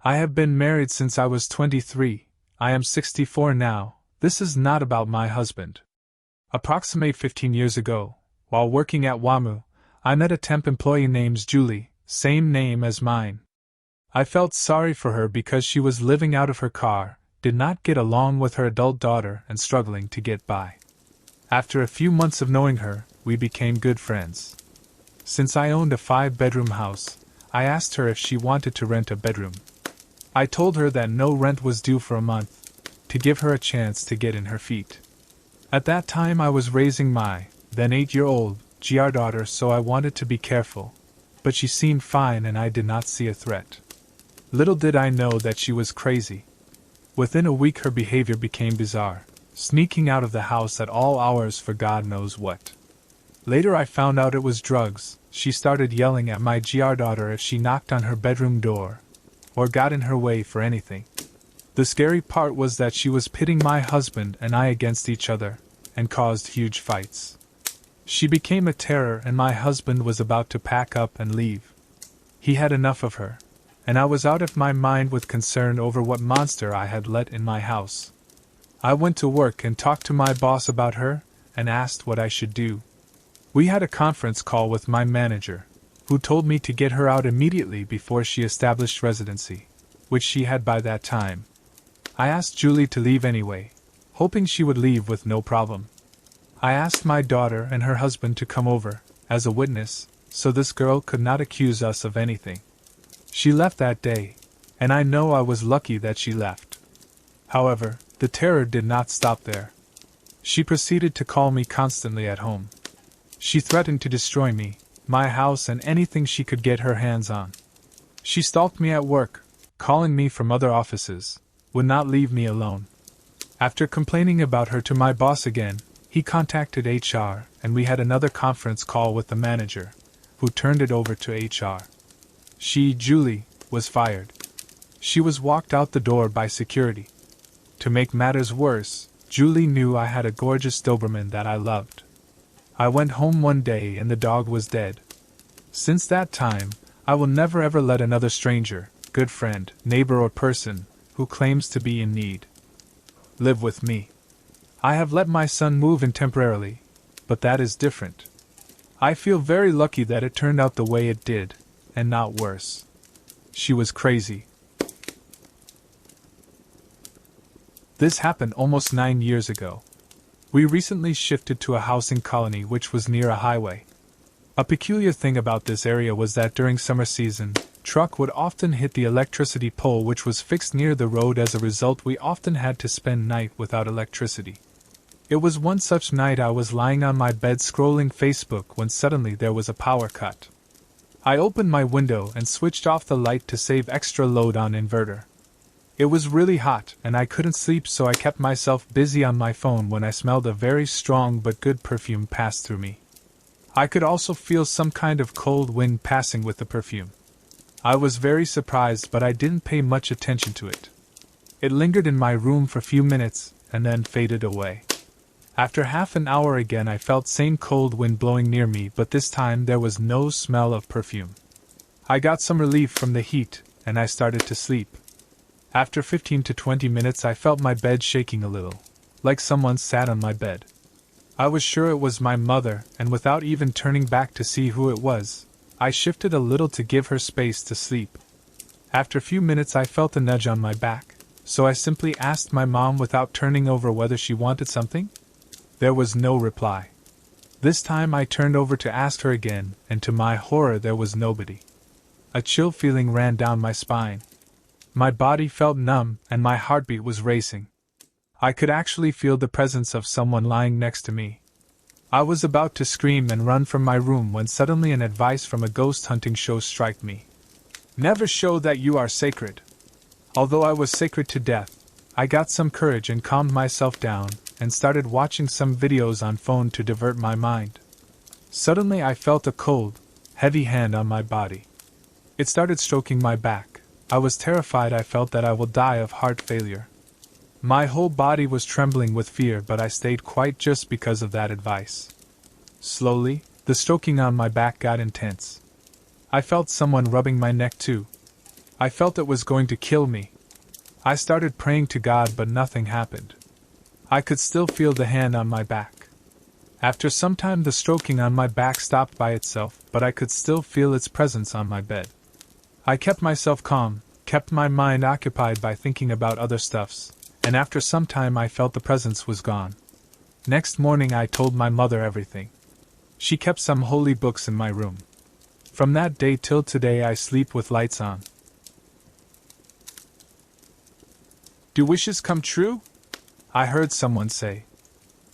I have been married since I was 23, I am 64 now. This is not about my husband. Approximate 15 years ago, while working at WAMU, I met a temp employee named Julie, same name as mine. I felt sorry for her because she was living out of her car, did not get along with her adult daughter and struggling to get by. After a few months of knowing her, we became good friends. Since I owned a 5-bedroom house, I asked her if she wanted to rent a bedroom. I told her that no rent was due for a month, to give her a chance to get in her feet. At that time I was raising my, then 8-year-old, GR daughter, so I wanted to be careful, but she seemed fine and I did not see a threat. Little did I know that she was crazy. Within a week her behavior became bizarre, sneaking out of the house at all hours for God knows what. Later I found out it was drugs. She started yelling at my GR daughter if she knocked on her bedroom door, or got in her way for anything. The scary part was that she was pitting my husband and I against each other, and caused huge fights. She became a terror and my husband was about to pack up and leave. He had enough of her, and I was out of my mind with concern over what monster I had let in my house. I went to work and talked to my boss about her, and asked what I should do. We had a conference call with my manager, who told me to get her out immediately before she established residency, which she had by that time. I asked Julie to leave anyway, hoping she would leave with no problem. I asked my daughter and her husband to come over, as a witness, so this girl could not accuse us of anything. She left that day, and I know I was lucky that she left. However, the terror did not stop there. She proceeded to call me constantly at home. She threatened to destroy me, my house and anything she could get her hands on. She stalked me at work, calling me from other offices, would not leave me alone. After complaining about her to my boss again, he contacted HR and we had another conference call with the manager, who turned it over to HR. She, Julie, was fired. She was walked out the door by security. To make matters worse, Julie knew I had a gorgeous Doberman that I loved. I went home one day and the dog was dead. Since that time, I will never ever let another stranger, good friend, neighbor or person, who claims to be in need, live with me. I have let my son move in temporarily, but that is different. I feel very lucky that it turned out the way it did, and not worse. She was crazy. This happened almost 9 years ago. We recently shifted to a housing colony which was near a highway. A peculiar thing about this area was that during summer season, truck would often hit the electricity pole which was fixed near the road. As a result, we often had to spend night without electricity. It was one such night I was lying on my bed scrolling Facebook when suddenly there was a power cut. I opened my window and switched off the light to save extra load on inverter. It was really hot and I couldn't sleep, so I kept myself busy on my phone when I smelled a very strong but good perfume pass through me. I could also feel some kind of cold wind passing with the perfume. I was very surprised, but I didn't pay much attention to it. It lingered in my room for a few minutes and then faded away. After half an hour again I felt same cold wind blowing near me, but this time there was no smell of perfume. I got some relief from the heat and I started to sleep. After 15 to 20 minutes I felt my bed shaking a little, like someone sat on my bed. I was sure it was my mother, and without even turning back to see who it was, I shifted a little to give her space to sleep. After a few minutes I felt a nudge on my back, so I simply asked my mom without turning over whether she wanted something. There was no reply. This time I turned over to ask her again, and to my horror there was nobody. A chill feeling ran down my spine. My body felt numb and my heartbeat was racing. I could actually feel the presence of someone lying next to me. I was about to scream and run from my room when suddenly an advice from a ghost hunting show struck me. Never show that you are sacred. Although I was sacred to death, I got some courage and calmed myself down and started watching some videos on phone to divert my mind. Suddenly I felt a cold, heavy hand on my body. It started stroking my back. I was terrified. I felt that I will die of heart failure. My whole body was trembling with fear, but I stayed quiet just because of that advice. Slowly, the stroking on my back got intense. I felt someone rubbing my neck too. I felt it was going to kill me. I started praying to God, but nothing happened. I could still feel the hand on my back. After some time the stroking on my back stopped by itself, but I could still feel its presence on my bed. I kept myself calm, kept my mind occupied by thinking about other stuffs, and after some time I felt the presence was gone. Next morning I told my mother everything. She kept some holy books in my room. From that day till today I sleep with lights on. Do wishes come true? I heard someone say.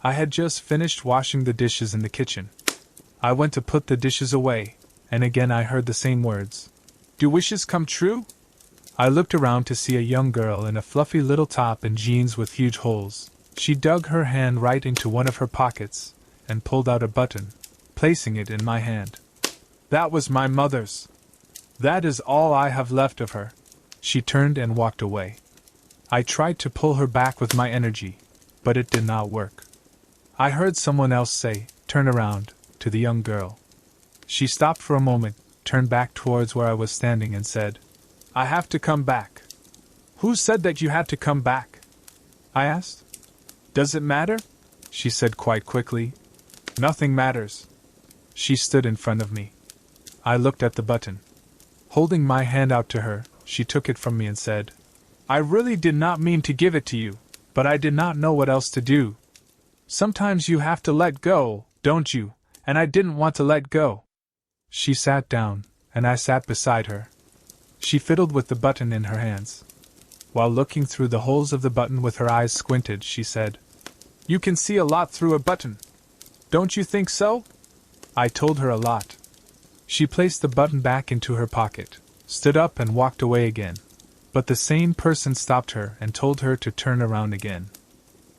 I had just finished washing the dishes in the kitchen. I went to put the dishes away, and again I heard the same words. Do wishes come true? I looked around to see a young girl in a fluffy little top and jeans with huge holes. She dug her hand right into one of her pockets and pulled out a button, placing it in my hand. That was my mother's. That is all I have left of her. She turned and walked away. I tried to pull her back with my energy, but it did not work. I heard someone else say, "Turn around," to the young girl. She stopped for a moment, turned back towards where I was standing and said, "I have to come back." "Who said that you had to come back?" I asked. "Does it matter?" she said quite quickly. "Nothing matters." She stood in front of me. I looked at the button. Holding my hand out to her, she took it from me and said, "I really did not mean to give it to you, but I did not know what else to do. Sometimes you have to let go, don't you? And I didn't want to let go." She sat down, and I sat beside her. She fiddled with the button in her hands. While looking through the holes of the button with her eyes squinted, she said, "You can see a lot through a button. Don't you think so?" I told her a lot. She placed the button back into her pocket, stood up and walked away again. But the same person stopped her and told her to turn around again.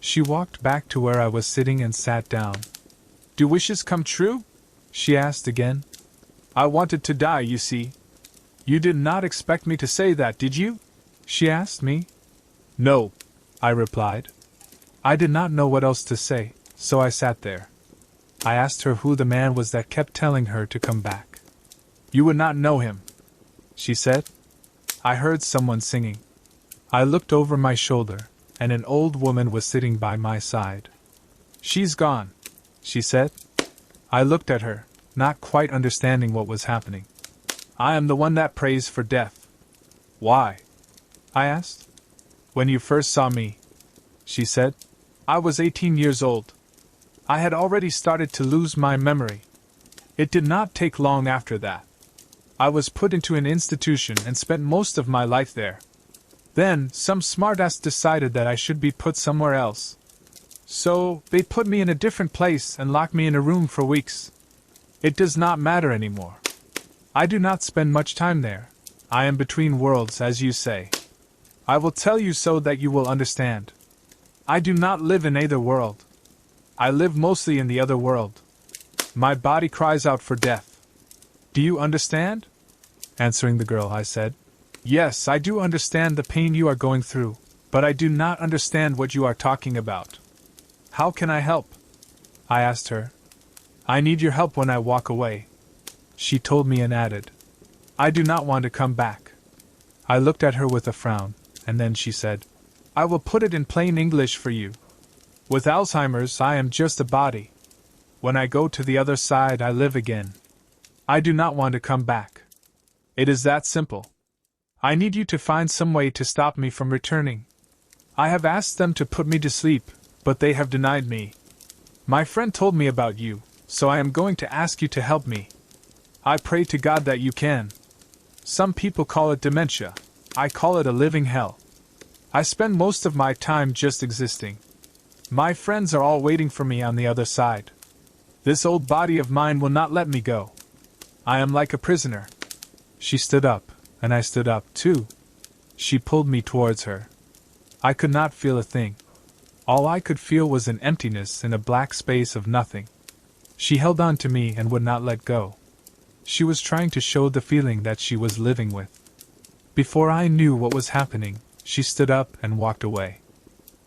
She walked back to where I was sitting and sat down. "Do wishes come true?" she asked again. "I wanted to die, you see." "You did not expect me to say that, did you?" she asked me. "No," I replied. I did not know what else to say, so I sat there. I asked her who the man was that kept telling her to come back. "You would not know him," she said. I heard someone singing. I looked over my shoulder, and an old woman was sitting by my side. "She's gone," she said. I looked at her, not quite understanding what was happening. "I am the one that prays for death." "Why?" I asked. "When you first saw me," she said, "I was 18 years old. I had already started to lose my memory. It did not take long after that. I was put into an institution and spent most of my life there. Then, some smartass decided that I should be put somewhere else. So, they put me in a different place and locked me in a room for weeks. It does not matter anymore. I do not spend much time there. I am between worlds, as you say. I will tell you so that you will understand. I do not live in either world. I live mostly in the other world. My body cries out for death. Do you understand?" Answering the girl, I said, "Yes, I do understand the pain you are going through, but I do not understand what you are talking about. How can I help?" I asked her. "I need your help when I walk away," she told me and added, "I do not want to come back." I looked at her with a frown, and then she said, "I will put it in plain English for you. With Alzheimer's, I am just a body. When I go to the other side, I live again. I do not want to come back. It is that simple. I need you to find some way to stop me from returning. I have asked them to put me to sleep, but they have denied me. My friend told me about you, so I am going to ask you to help me. I pray to God that you can. Some people call it dementia. I call it a living hell. I spend most of my time just existing. My friends are all waiting for me on the other side. This old body of mine will not let me go. I am like a prisoner." She stood up, and I stood up, too. She pulled me towards her. I could not feel a thing. All I could feel was an emptiness in a black space of nothing. She held on to me and would not let go. She was trying to show the feeling that she was living with. Before I knew what was happening, she stood up and walked away.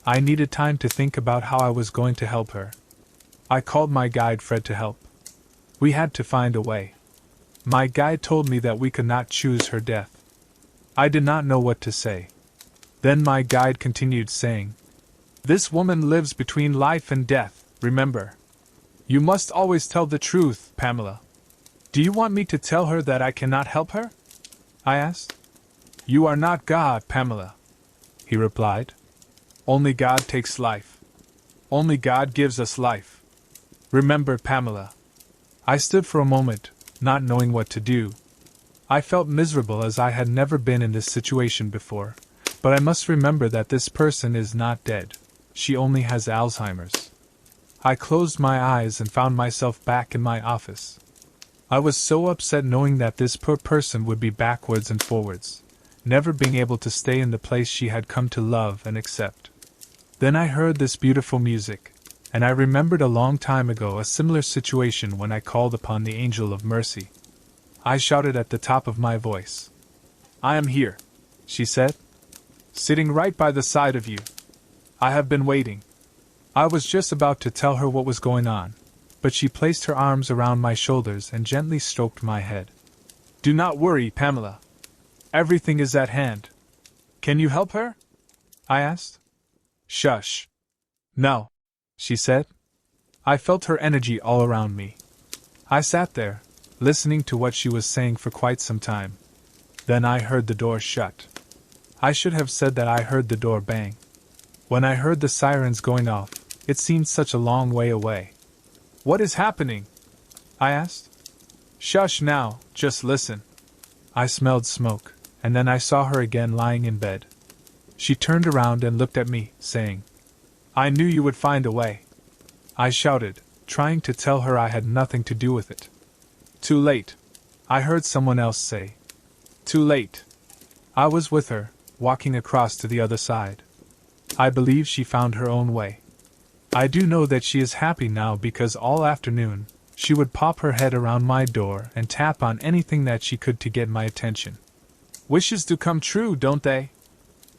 I needed time to think about how I was going to help her. I called my guide Fred to help. We had to find a way. My guide told me that we could not choose her death. I did not know what to say. Then my guide continued saying, "This woman lives between life and death, remember. You must always tell the truth, Pamela." "Do you want me to tell her that I cannot help her?" I asked. "You are not God, Pamela," he replied. "Only God takes life. Only God gives us life. Remember, Pamela." I stood for a moment, not knowing what to do. I felt miserable as I had never been in this situation before, but I must remember that this person is not dead. She only has Alzheimer's. I closed my eyes and found myself back in my office. I was so upset knowing that this poor person would be backwards and forwards, never being able to stay in the place she had come to love and accept. Then I heard this beautiful music, and I remembered a long time ago a similar situation when I called upon the angel of mercy. I shouted at the top of my voice. "I am here," she said. "Sitting right by the side of you. I have been waiting." I was just about to tell her what was going on, but she placed her arms around my shoulders and gently stroked my head. "Do not worry, Pamela. Everything is at hand. Can you help her?" I asked. "Shush. No," she said. I felt her energy all around me. I sat there, listening to what she was saying for quite some time. Then I heard the door shut. I should have said that I heard the door bang. When I heard the sirens going off, it seemed such a long way away. "What is happening?" I asked. "Shush now, just listen." I smelled smoke, and then I saw her again lying in bed. She turned around and looked at me, saying, "I knew you would find a way." I shouted, trying to tell her I had nothing to do with it. "Too late," I heard someone else say. "Too late." I was with her, walking across to the other side. I believe she found her own way. I do know that she is happy now because all afternoon, she would pop her head around my door and tap on anything that she could to get my attention. "Wishes do come true, don't they?"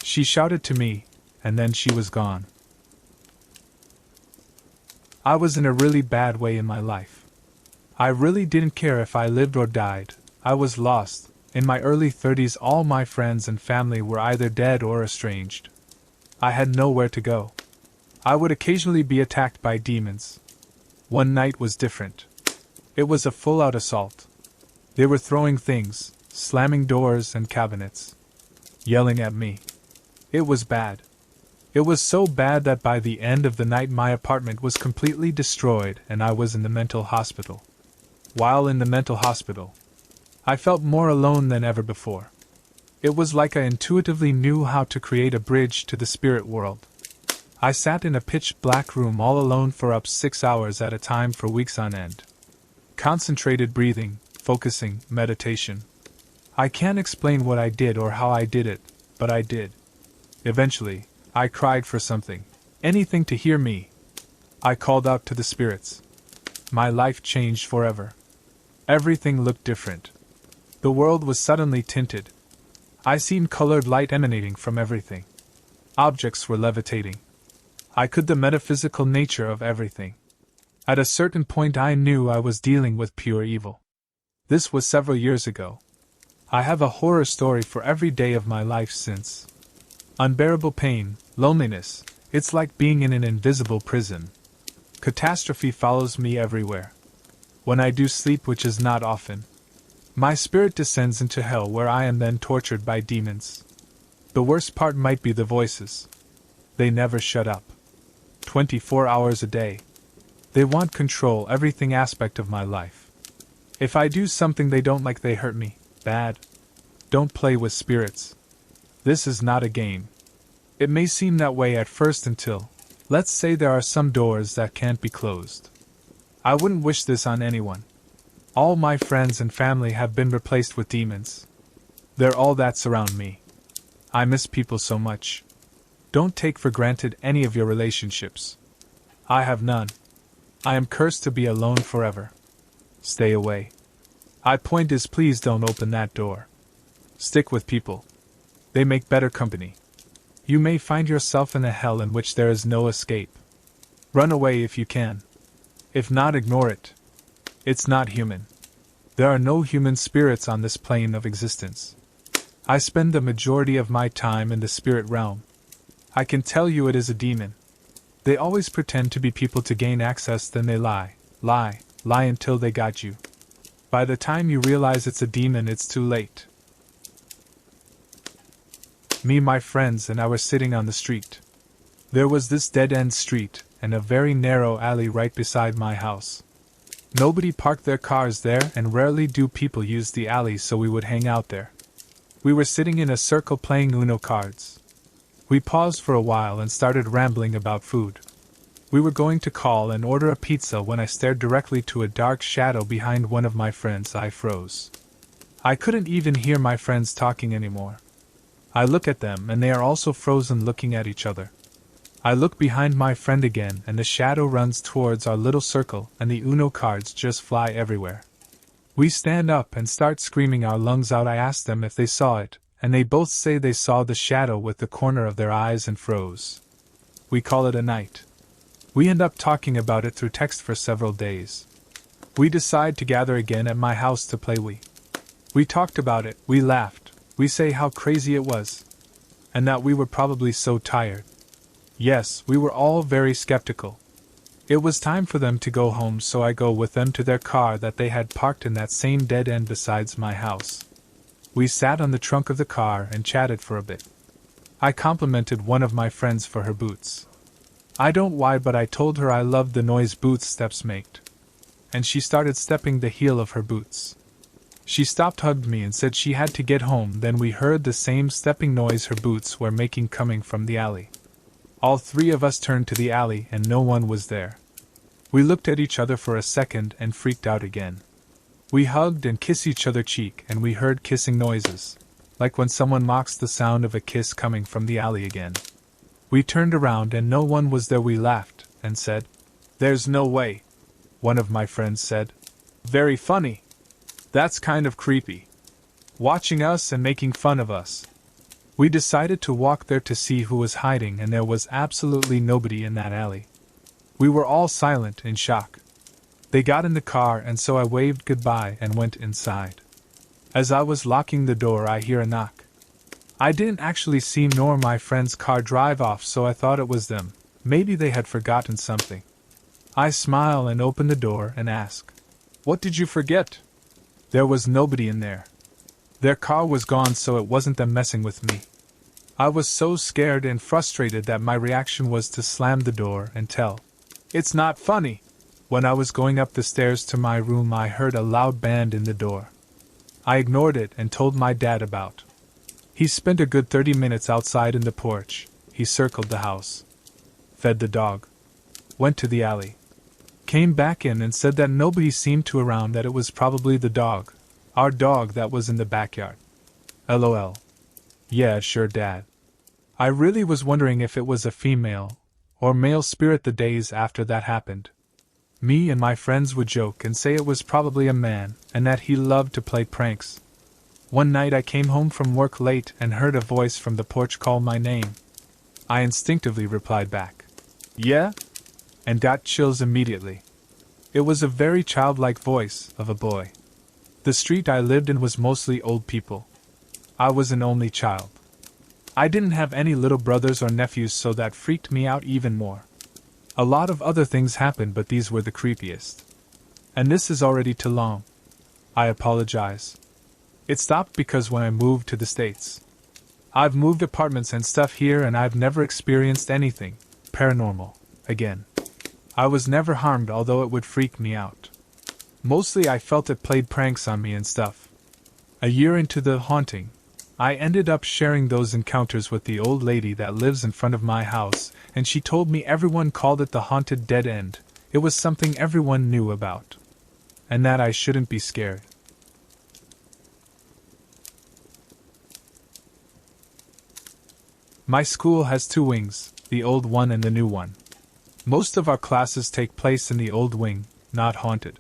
she shouted to me, and then she was gone. I was in a really bad way in my life. I really didn't care if I lived or died. I was lost. In my early 30s, all my friends and family were either dead or estranged. I had nowhere to go. I would occasionally be attacked by demons. One night was different. It was a full-out assault. They were throwing things, slamming doors and cabinets, yelling at me. It was bad. It was so bad that by the end of the night my apartment was completely destroyed and I was in the mental hospital. While in the mental hospital, I felt more alone than ever before. It was like I intuitively knew how to create a bridge to the spirit world. I sat in a pitch-black room all alone for up 6 hours at a time for weeks on end. Concentrated breathing, focusing, meditation. I can't explain what I did or how I did it, but I did. Eventually, I cried for something, anything to hear me. I called out to the spirits. My life changed forever. Everything looked different. The world was suddenly tinted. I seen colored light emanating from everything. Objects were levitating. I could the metaphysical nature of everything. At a certain point I knew I was dealing with pure evil. This was several years ago. I have a horror story for every day of my life since. Unbearable pain, loneliness, it's like being in an invisible prison. Catastrophe follows me everywhere. When I do sleep, which is not often, my spirit descends into hell where I am then tortured by demons. The worst part might be the voices. They never shut up. 24 hours a day. They want control everything aspect of my life. If I do something they don't like, they hurt me. Bad. Don't play with spirits. This is not a game. It may seem that way at first until, let's say, there are some doors that can't be closed. I wouldn't wish this on anyone. All my friends and family have been replaced with demons. They're all that surround me. I miss people so much. Don't take for granted any of your relationships. I have none. I am cursed to be alone forever. Stay away. My point is, please don't open that door. Stick with people. They make better company. You may find yourself in a hell in which there is no escape. Run away if you can. If not, ignore it. It's not human. There are no human spirits on this plane of existence. I spend the majority of my time in the spirit realm. I can tell you it is a demon. They always pretend to be people to gain access, then they lie until they got you. By the time you realize it's a demon, it's too late. Me, my friends, and I were sitting on the street. There was this dead-end street, and a very narrow alley right beside my house. Nobody parked their cars there, and rarely do people use the alley, so we would hang out there. We were sitting in a circle playing Uno cards. We paused for a while and started rambling about food. We were going to call and order a pizza when I stared directly to a dark shadow behind one of my friends. I froze. I couldn't even hear my friends talking anymore. I look at them and they are also frozen, looking at each other. I look behind my friend again and the shadow runs towards our little circle and the Uno cards just fly everywhere. We stand up and start screaming our lungs out. I asked them if they saw it, and they both say they saw the shadow with the corner of their eyes and froze. We call it a night. We end up talking about it through text for several days. We decide to gather again at my house to play Wii. We talked about it, we laughed, we say how crazy it was, and that we were probably so tired. Yes, we were all very skeptical. It was time for them to go home, so I go with them to their car that they had parked in that same dead end besides my house. We sat on the trunk of the car and chatted for a bit. I complimented one of my friends for her boots. I don't why, but I told her I loved the noise boots steps make. And she started stepping the heel of her boots. She stopped, hugged me, and said she had to get home. Then we heard the same stepping noise her boots were making coming from the alley. All three of us turned to the alley and no one was there. We looked at each other for a second and freaked out again. We hugged and kissed each other cheek, and we heard kissing noises, like when someone mocks the sound of a kiss coming from the alley again. We turned around and no one was there. We laughed and said, "There's no way." One of my friends said, "Very funny. That's kind of creepy. Watching us and making fun of us." We decided to walk there to see who was hiding, and there was absolutely nobody in that alley. We were all silent in shock. They got in the car, and so I waved goodbye and went inside. As I was locking the door, I hear a knock. I didn't actually see nor my friend's car drive off, so I thought it was them. Maybe they had forgotten something. I smile and open the door and ask, "What did you forget?" There was nobody in there. Their car was gone, so it wasn't them messing with me. I was so scared and frustrated that my reaction was to slam the door and tell, "It's not funny." When I was going up the stairs to my room, I heard a loud band in the door. I ignored it and told my dad about. He spent a good 30 minutes outside in the porch. He circled the house, fed the dog, went to the alley, came back in and said that nobody seemed to around, that it was probably the dog, our dog that was in the backyard. LOL. Yeah, sure, Dad. I really was wondering if it was a female or male spirit. The days after that happened, me and my friends would joke and say it was probably a man and that he loved to play pranks. One night I came home from work late and heard a voice from the porch call my name. I instinctively replied back, "Yeah?" and got chills immediately. It was a very childlike voice of a boy. The street I lived in was mostly old people. I was an only child. I didn't have any little brothers or nephews, so that freaked me out even more. A lot of other things happened, but these were the creepiest. And this is already too long. I apologize. It stopped because when I moved to the States. I've moved apartments and stuff here, and I've never experienced anything paranormal again. I was never harmed, although it would freak me out. Mostly I felt it played pranks on me and stuff. A year into the haunting, I ended up sharing those encounters with the old lady that lives in front of my house, and she told me everyone called it the haunted dead end. It was something everyone knew about, and that I shouldn't be scared. My school has two wings, the old one and the new one. Most of our classes take place in the old wing, not haunted.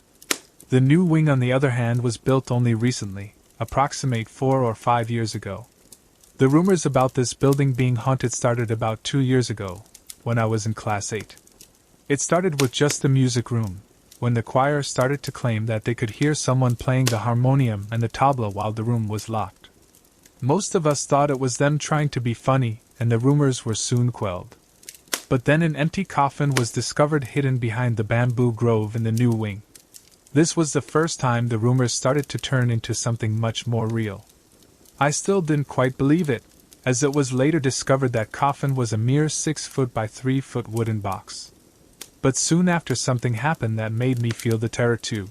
The new wing, on the other hand, was built only recently, approximate 4 or 5 years ago. The rumors about this building being haunted started about 2 years ago, when I was in class 8. It started with just the music room, when the choir started to claim that they could hear someone playing the harmonium and the tabla while the room was locked. Most of us thought it was them trying to be funny, and the rumors were soon quelled. But then an empty coffin was discovered hidden behind the bamboo grove in the new wing. This was the first time the rumors started to turn into something much more real. I still didn't quite believe it, as it was later discovered that coffin was a mere 6 foot by 3 foot wooden box. But soon after something happened that made me feel the terror too.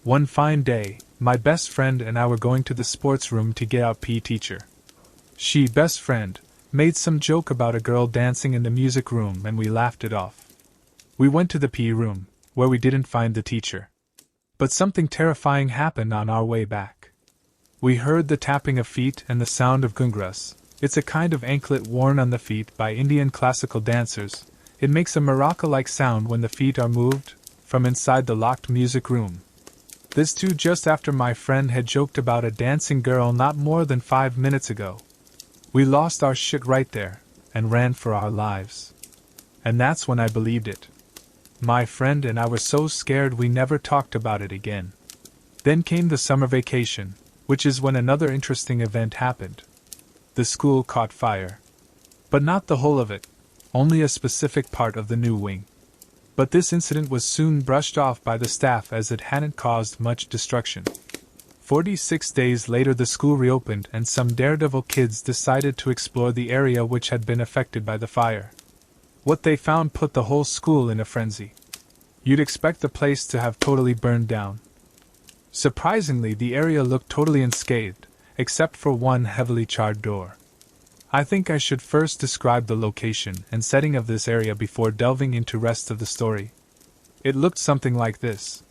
One fine day, my best friend and I were going to the sports room to get our PE teacher. She, best friend, made some joke about a girl dancing in the music room and we laughed it off. We went to the PE room, where we didn't find the teacher. But something terrifying happened on our way back. We heard the tapping of feet and the sound of gungrus. It's a kind of anklet worn on the feet by Indian classical dancers. It makes a maraca-like sound when the feet are moved from inside the locked music room. This too just after my friend had joked about a dancing girl not more than 5 minutes ago. We lost our shit right there, and ran for our lives. And that's when I believed it. My friend and I were so scared we never talked about it again. Then came the summer vacation, which is when another interesting event happened. The school caught fire. But not the whole of it, only a specific part of the new wing. But this incident was soon brushed off by the staff as it hadn't caused much destruction. 46 days later the school reopened and some daredevil kids decided to explore the area which had been affected by the fire. What they found put the whole school in a frenzy. You'd expect the place to have totally burned down. Surprisingly, the area looked totally unscathed, except for one heavily charred door. I think I should first describe the location and setting of this area before delving into the rest of the story. It looked something like this.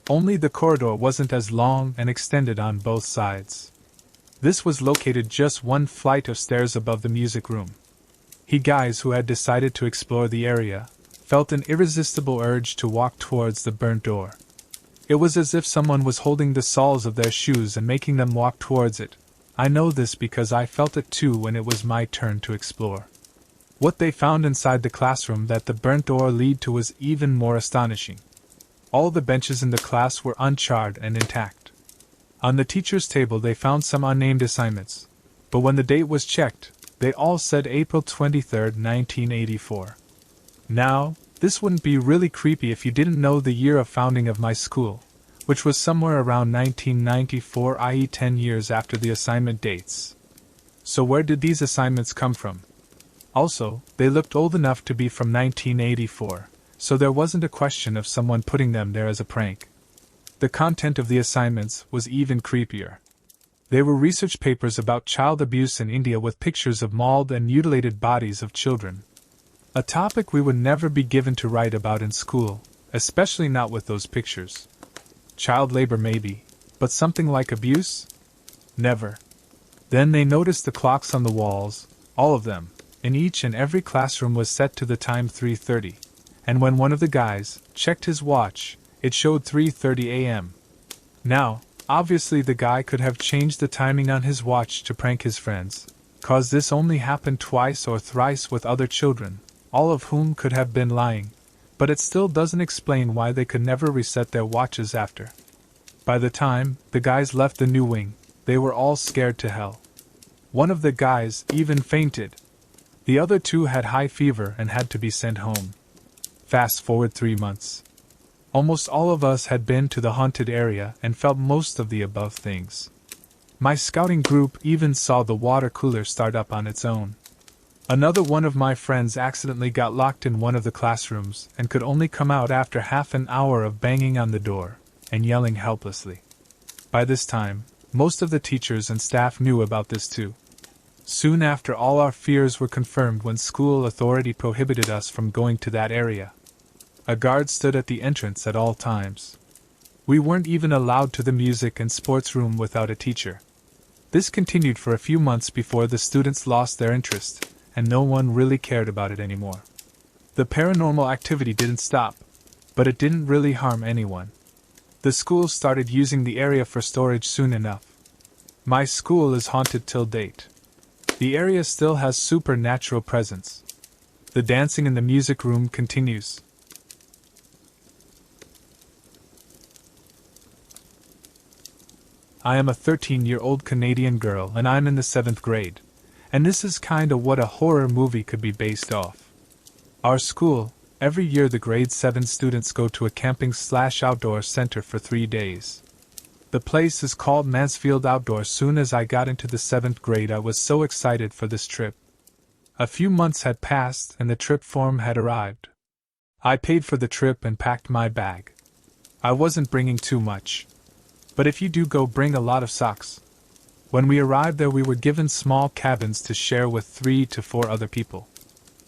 Only the corridor wasn't as long and extended on both sides. This was located just one flight of stairs above the music room. Guys who had decided to explore the area felt an irresistible urge to walk towards the burnt door. It was as if someone was holding the soles of their shoes and making them walk towards it. I know this because I felt it too when it was my turn to explore. What they found inside the classroom that the burnt door led to was even more astonishing. All the benches in the class were uncharred and intact. On the teacher's table they found some unnamed assignments, but when the date was checked, they all said April 23, 1984. Now, this wouldn't be really creepy if you didn't know the year of founding of my school, which was somewhere around 1994, i.e. 10 years after the assignment dates. So where did these assignments come from? Also, they looked old enough to be from 1984, so there wasn't a question of someone putting them there as a prank. The content of the assignments was even creepier. They were research papers about child abuse in India with pictures of mauled and mutilated bodies of children. A topic we would never be given to write about in school, especially not with those pictures. Child labor maybe, but something like abuse? Never. Then they noticed the clocks on the walls, all of them, in each and every classroom was set to the time 3:30, and when one of the guys checked his watch, it showed 3:30 a.m. Now, obviously the guy could have changed the timing on his watch to prank his friends, cause this only happened twice or thrice with other children, all of whom could have been lying. But it still doesn't explain why they could never reset their watches after. By the time the guys left the new wing, they were all scared to hell. One of the guys even fainted. The other two had high fever and had to be sent home. Fast forward 3 months. Almost all of us had been to the haunted area and felt most of the above things. My scouting group even saw the water cooler start up on its own. Another one of my friends accidentally got locked in one of the classrooms and could only come out after half an hour of banging on the door and yelling helplessly. By this time, most of the teachers and staff knew about this too. Soon after, all our fears were confirmed when school authority prohibited us from going to that area. A guard stood at the entrance at all times. We weren't even allowed to the music and sports room without a teacher. This continued for a few months before the students lost their interest, and no one really cared about it anymore. The paranormal activity didn't stop, but it didn't really harm anyone. The school started using the area for storage soon enough. My school is haunted till date. The area still has supernatural presence. The dancing in the music room continues. I am a 13-year-old Canadian girl and I'm in the 7th grade. And this is kinda what a horror movie could be based off. Our school, every year the grade 7 students go to a camping/outdoor center for 3 days. The place is called Mansfield Outdoor. Soon as I got into the 7th grade I was so excited for this trip. A few months had passed and the trip form had arrived. I paid for the trip and packed my bag. I wasn't bringing too much. But if you do go, bring a lot of socks. When we arrived there we were given small cabins to share with 3 to 4 other people.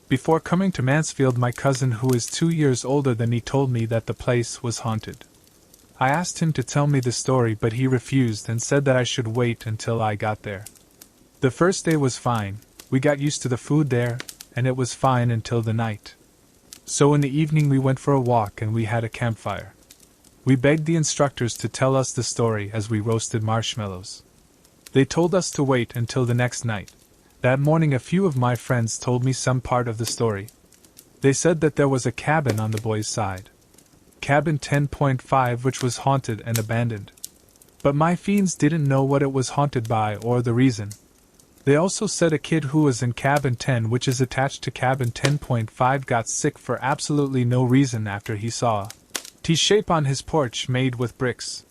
Before coming to Mansfield, my cousin, who is 2 years older than me, told me that the place was haunted. I asked him to tell me the story, but he refused and said that I should wait until I got there. The first day was fine, we got used to the food there, and it was fine until the night. So in the evening we went for a walk and we had a campfire. We begged the instructors to tell us the story as we roasted marshmallows. They told us to wait until the next night. That morning a few of my friends told me some part of the story. They said that there was a cabin on the boys' side. Cabin 10.5, which was haunted and abandoned. But my fiends didn't know what it was haunted by or the reason. They also said a kid who was in cabin 10, which is attached to cabin 10.5, got sick for absolutely no reason after he saw a T-shape on his porch made with bricks.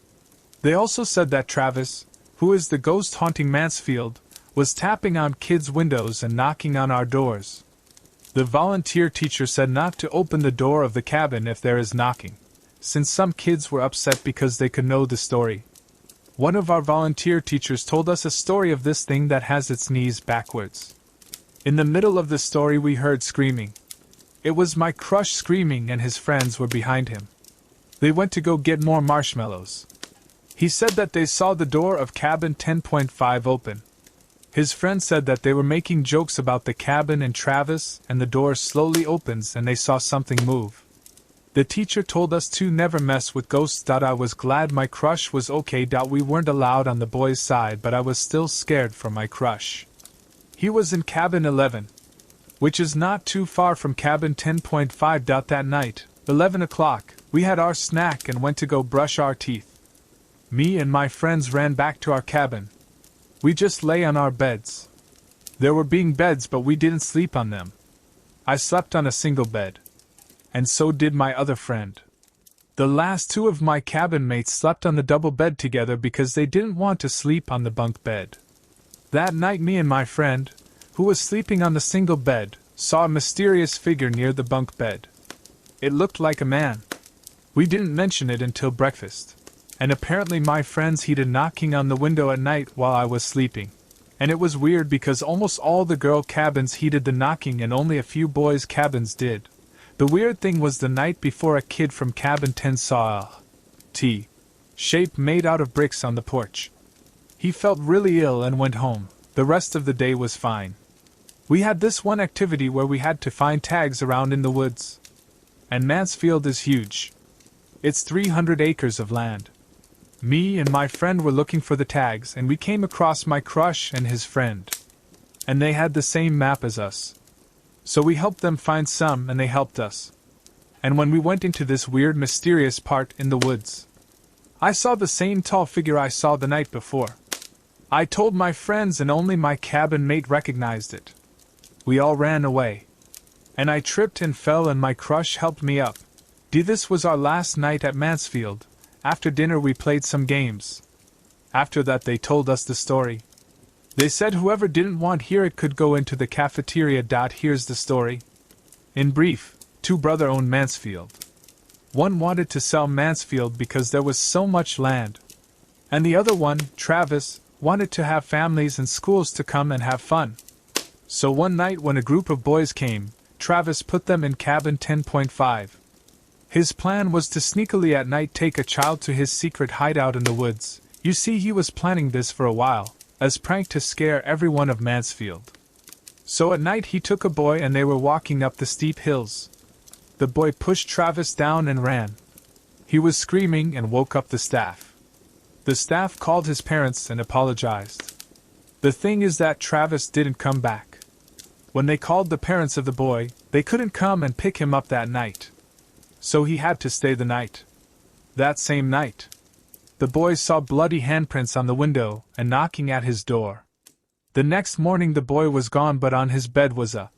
They also said that Travis, who is the ghost haunting Mansfield, was tapping on kids' windows and knocking on our doors. The volunteer teacher said not to open the door of the cabin if there is knocking, since some kids were upset because they could know the story. One of our volunteer teachers told us a story of this thing that has its knees backwards. In the middle of the story we heard screaming. It was my crush screaming and his friends were behind him. They went to go get more marshmallows. He said that they saw the door of cabin 10.5 open. His friend said that they were making jokes about the cabin and Travis, and the door slowly opens and they saw something move. The teacher told us to never mess with ghosts. I was glad my crush was okay. We weren't allowed on the boys' side, but I was still scared for my crush. He was in cabin 11, which is not too far from cabin 10.5. That night, 11 o'clock, we had our snack and went to go brush our teeth. Me and my friends ran back to our cabin. We just lay on our beds. There were being beds, but we didn't sleep on them. I slept on a single bed. And so did my other friend. The last 2 of my cabin mates slept on the double bed together because they didn't want to sleep on the bunk bed. That night me and my friend, who was sleeping on the single bed, saw a mysterious figure near the bunk bed. It looked like a man. We didn't mention it until breakfast. And apparently my friends heeded knocking on the window at night while I was sleeping. And it was weird because almost all the girl cabins heeded the knocking and only a few boys' cabins did. The weird thing was the night before a kid from cabin 10 saw a T-shape made out of bricks on the porch. He felt really ill and went home. The rest of the day was fine. We had this one activity where we had to find tags around in the woods. And Mansfield is huge. It's 300 acres of land. Me and my friend were looking for the tags and we came across my crush and his friend. And they had the same map as us. So we helped them find some and they helped us. And when we went into this weird mysterious part in the woods, I saw the same tall figure I saw the night before. I told my friends and only my cabin mate recognized it. We all ran away. And I tripped and fell and my crush helped me up. This was our last night at Mansfield. After dinner we played some games. After that they told us the story. They said whoever didn't want hear it could go into the cafeteria. Here's the story. In brief, 2 brothers owned Mansfield. One wanted to sell Mansfield because there was so much land. And the other one, Travis, wanted to have families and schools to come and have fun. So one night when a group of boys came, Travis put them in cabin 10.5. His plan was to sneakily at night take a child to his secret hideout in the woods. You see, he was planning this for a while, as prank to scare everyone of Mansfield. So at night he took a boy and they were walking up the steep hills. The boy pushed Travis down and ran. He was screaming and woke up the staff. The staff called his parents and apologized. The thing is that Travis didn't come back. When they called the parents of the boy, they couldn't come and pick him up that night. So he had to stay the night. That same night, The boy saw bloody handprints on the window and knocking at his door. The next morning the boy was gone, but on his bed was a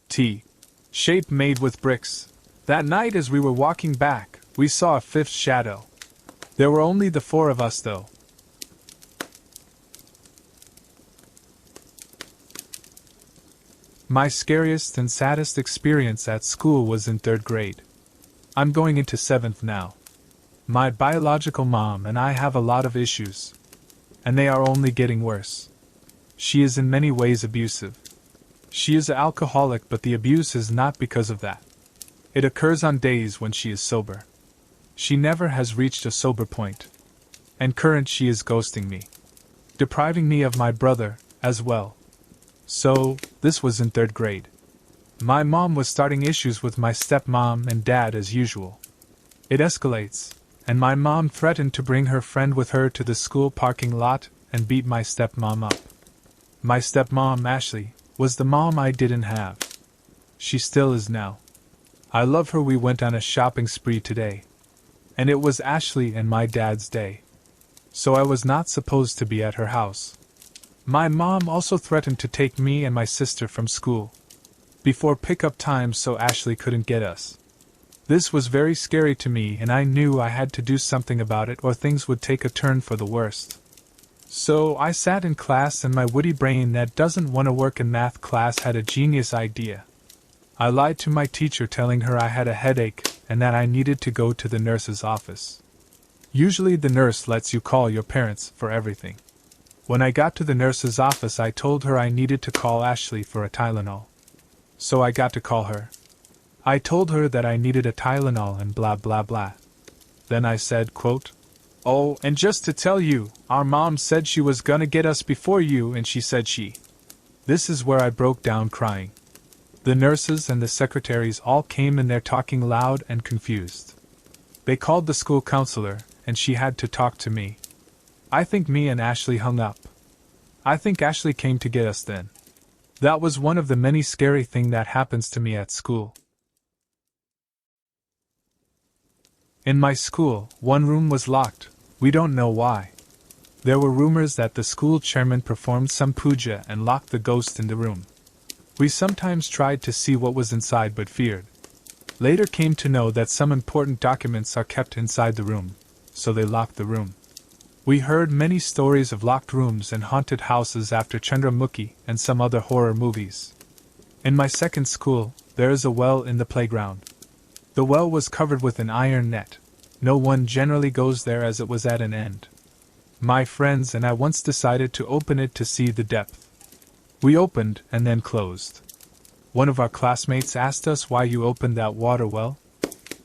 T shape made with bricks. That night as we were walking back, we saw a fifth shadow. There were only the four of us though. My scariest and saddest experience at school was in 3rd grade. I'm going into 7th now. My biological mom and I have a lot of issues. And they are only getting worse. She is in many ways abusive. She is an alcoholic, but the abuse is not because of that. It occurs on days when she is sober. She never has reached a sober point. And current she is ghosting me. Depriving me of my brother, as well. So, this was in 3rd grade. My mom was starting issues with my stepmom and dad as usual. It escalates, and my mom threatened to bring her friend with her to the school parking lot and beat my stepmom up. My stepmom, Ashley, was the mom I didn't have. She still is now. I love her. We went on a shopping spree today. And it was Ashley and my dad's day. So I was not supposed to be at her house. My mom also threatened to take me and my sister from school before pickup time so Ashley couldn't get us. This was very scary to me, and I knew I had to do something about it or things would take a turn for the worst. So I sat in class, and my witty brain that doesn't want to work in math class had a genius idea. I lied to my teacher, telling her I had a headache and that I needed to go to the nurse's office. Usually the nurse lets you call your parents for everything. When I got to the nurse's office, I told her I needed to call Ashley for a Tylenol. So I got to call her. I told her that I needed a Tylenol and blah blah blah. Then I said, quote, "Oh, and just to tell you, our mom said she was gonna get us before you, and she said she..." This is where I broke down crying. The nurses and the secretaries all came in there talking loud and confused. They called the school counselor, and she had to talk to me. I think me and Ashley hung up. I think Ashley came to get us then. That was one of the many scary things that happens to me at school. In my school, one room was locked. We don't know why. There were rumors that the school chairman performed some puja and locked the ghost in the room. We sometimes tried to see what was inside but feared. Later came to know that some important documents are kept inside the room, so they locked the room. We heard many stories of locked rooms and haunted houses after Chandramukhi and some other horror movies. In my second school, there is a well in the playground. The well was covered with an iron net. No one generally goes there as it was at an end. My friends and I once decided to open it to see the depth. We opened and then closed. One of our classmates asked us why you opened that water well.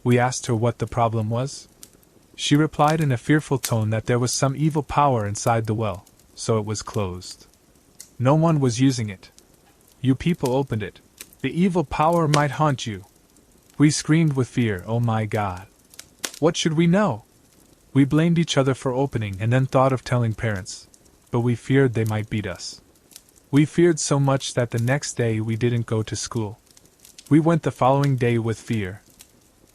We asked her what the problem was. She replied in a fearful tone that there was some evil power inside the well, so it was closed. No one was using it. You people opened it. The evil power might haunt you. We screamed with fear. Oh my God. What should we know? We blamed each other for opening and then thought of telling parents, but we feared they might beat us. We feared so much that the next day we didn't go to school. We went the following day with fear.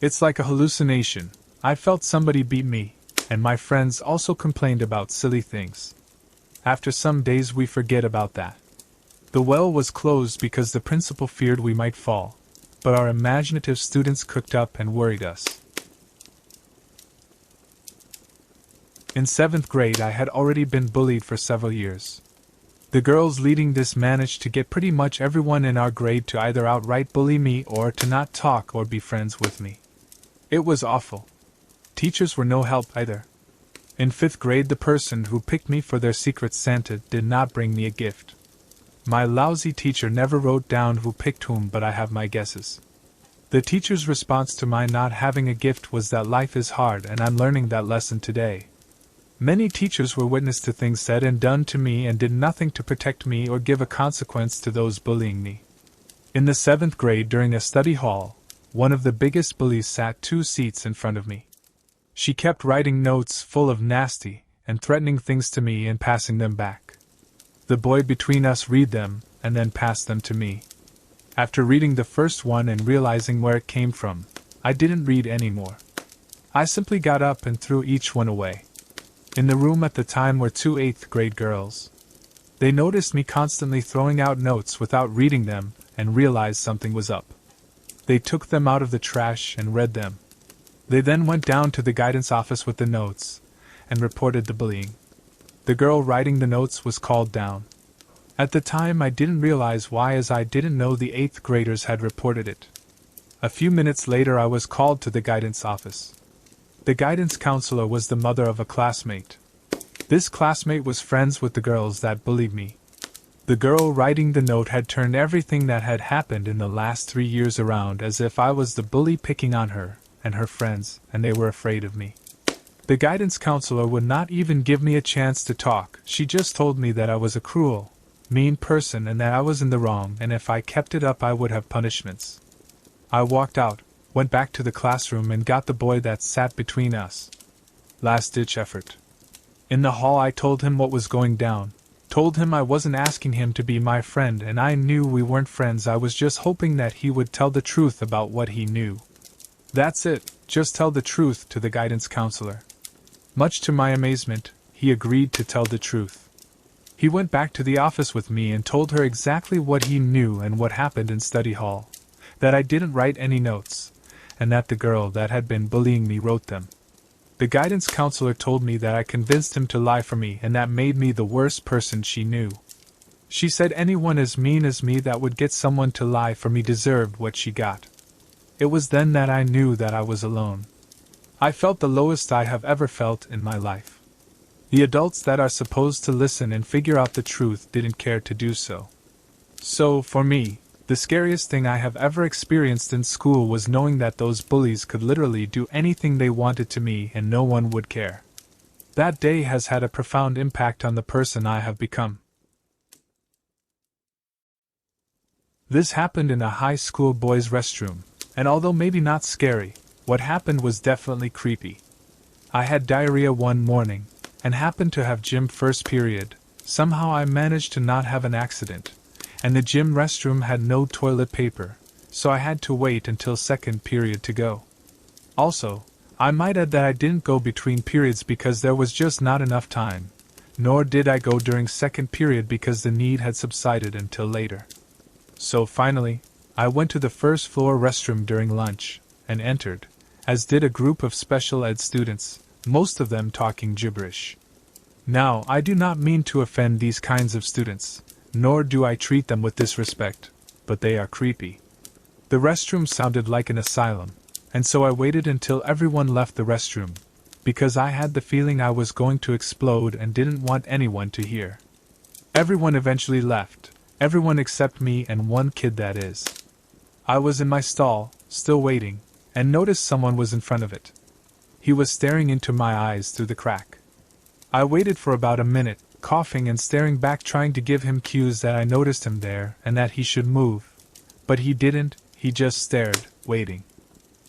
It's like a hallucination. I felt somebody beat me, and my friends also complained about silly things. After some days we forget about that. The well was closed because the principal feared we might fall, but our imaginative students cooked up and worried us. In 7th grade I had already been bullied for several years. The girls leading this managed to get pretty much everyone in our grade to either outright bully me or to not talk or be friends with me. It was awful. Teachers were no help either. In 5th grade the person who picked me for their secret Santa did not bring me a gift. My lousy teacher never wrote down who picked whom, but I have my guesses. The teacher's response to my not having a gift was that life is hard, and I'm learning that lesson today. Many teachers were witness to things said and done to me and did nothing to protect me or give a consequence to those bullying me. In the 7th grade during a study hall, one of the biggest bullies sat 2 seats in front of me. She kept writing notes full of nasty and threatening things to me and passing them back. The boy between us read them and then passed them to me. After reading the first one and realizing where it came from, I didn't read any more. I simply got up and threw each one away. In the room at the time were two 8th grade girls. They noticed me constantly throwing out notes without reading them and realized something was up. They took them out of the trash and read them. They then went down to the guidance office with the notes and reported the bullying. The girl writing the notes was called down. At the time I didn't realize why, as I didn't know the 8th graders had reported it. A few minutes later I was called to the guidance office. The guidance counselor was the mother of a classmate. This classmate was friends with the girls that bullied me. The girl writing the note had turned everything that had happened in the last 3 years around as if I was the bully picking on her and her friends, and they were afraid of me. The guidance counselor would not even give me a chance to talk. She just told me that I was a cruel, mean person and that I was in the wrong, and if I kept it up I would have punishments. I walked out, went back to the classroom and got the boy that sat between us. Last-ditch effort. In the hall I told him what was going down, told him I wasn't asking him to be my friend and I knew we weren't friends. I was just hoping that he would tell the truth about what he knew. That's it, just tell the truth to the guidance counselor. Much to my amazement, he agreed to tell the truth. He went back to the office with me and told her exactly what he knew and what happened in study hall. That I didn't write any notes, and that the girl that had been bullying me wrote them. The guidance counselor told me that I convinced him to lie for me and that made me the worst person she knew. She said anyone as mean as me that would get someone to lie for me deserved what she got. It was then that I knew that I was alone. I felt the lowest I have ever felt in my life. The adults that are supposed to listen and figure out the truth didn't care to do so. So, for me, the scariest thing I have ever experienced in school was knowing that those bullies could literally do anything they wanted to me and no one would care. That day has had a profound impact on the person I have become. This happened in a high school boys' restroom, and although maybe not scary, what happened was definitely creepy. I had diarrhea one morning, and happened to have gym first period. Somehow I managed to not have an accident, and the gym restroom had no toilet paper, so I had to wait until second period to go. Also, I might add that I didn't go between periods because there was just not enough time, nor did I go during second period because the need had subsided until later. So finally, I went to the first floor restroom during lunch, and entered, as did a group of special ed students, most of them talking gibberish. Now, I do not mean to offend these kinds of students, nor do I treat them with disrespect, but they are creepy. The restroom sounded like an asylum, and so I waited until everyone left the restroom, because I had the feeling I was going to explode and didn't want anyone to hear. Everyone eventually left, everyone except me and one kid, that is. I was in my stall, still waiting, and noticed someone was in front of it. He was staring into my eyes through the crack. I waited for about a minute, coughing and staring back, trying to give him cues that I noticed him there and that he should move. But he didn't, he just stared, waiting.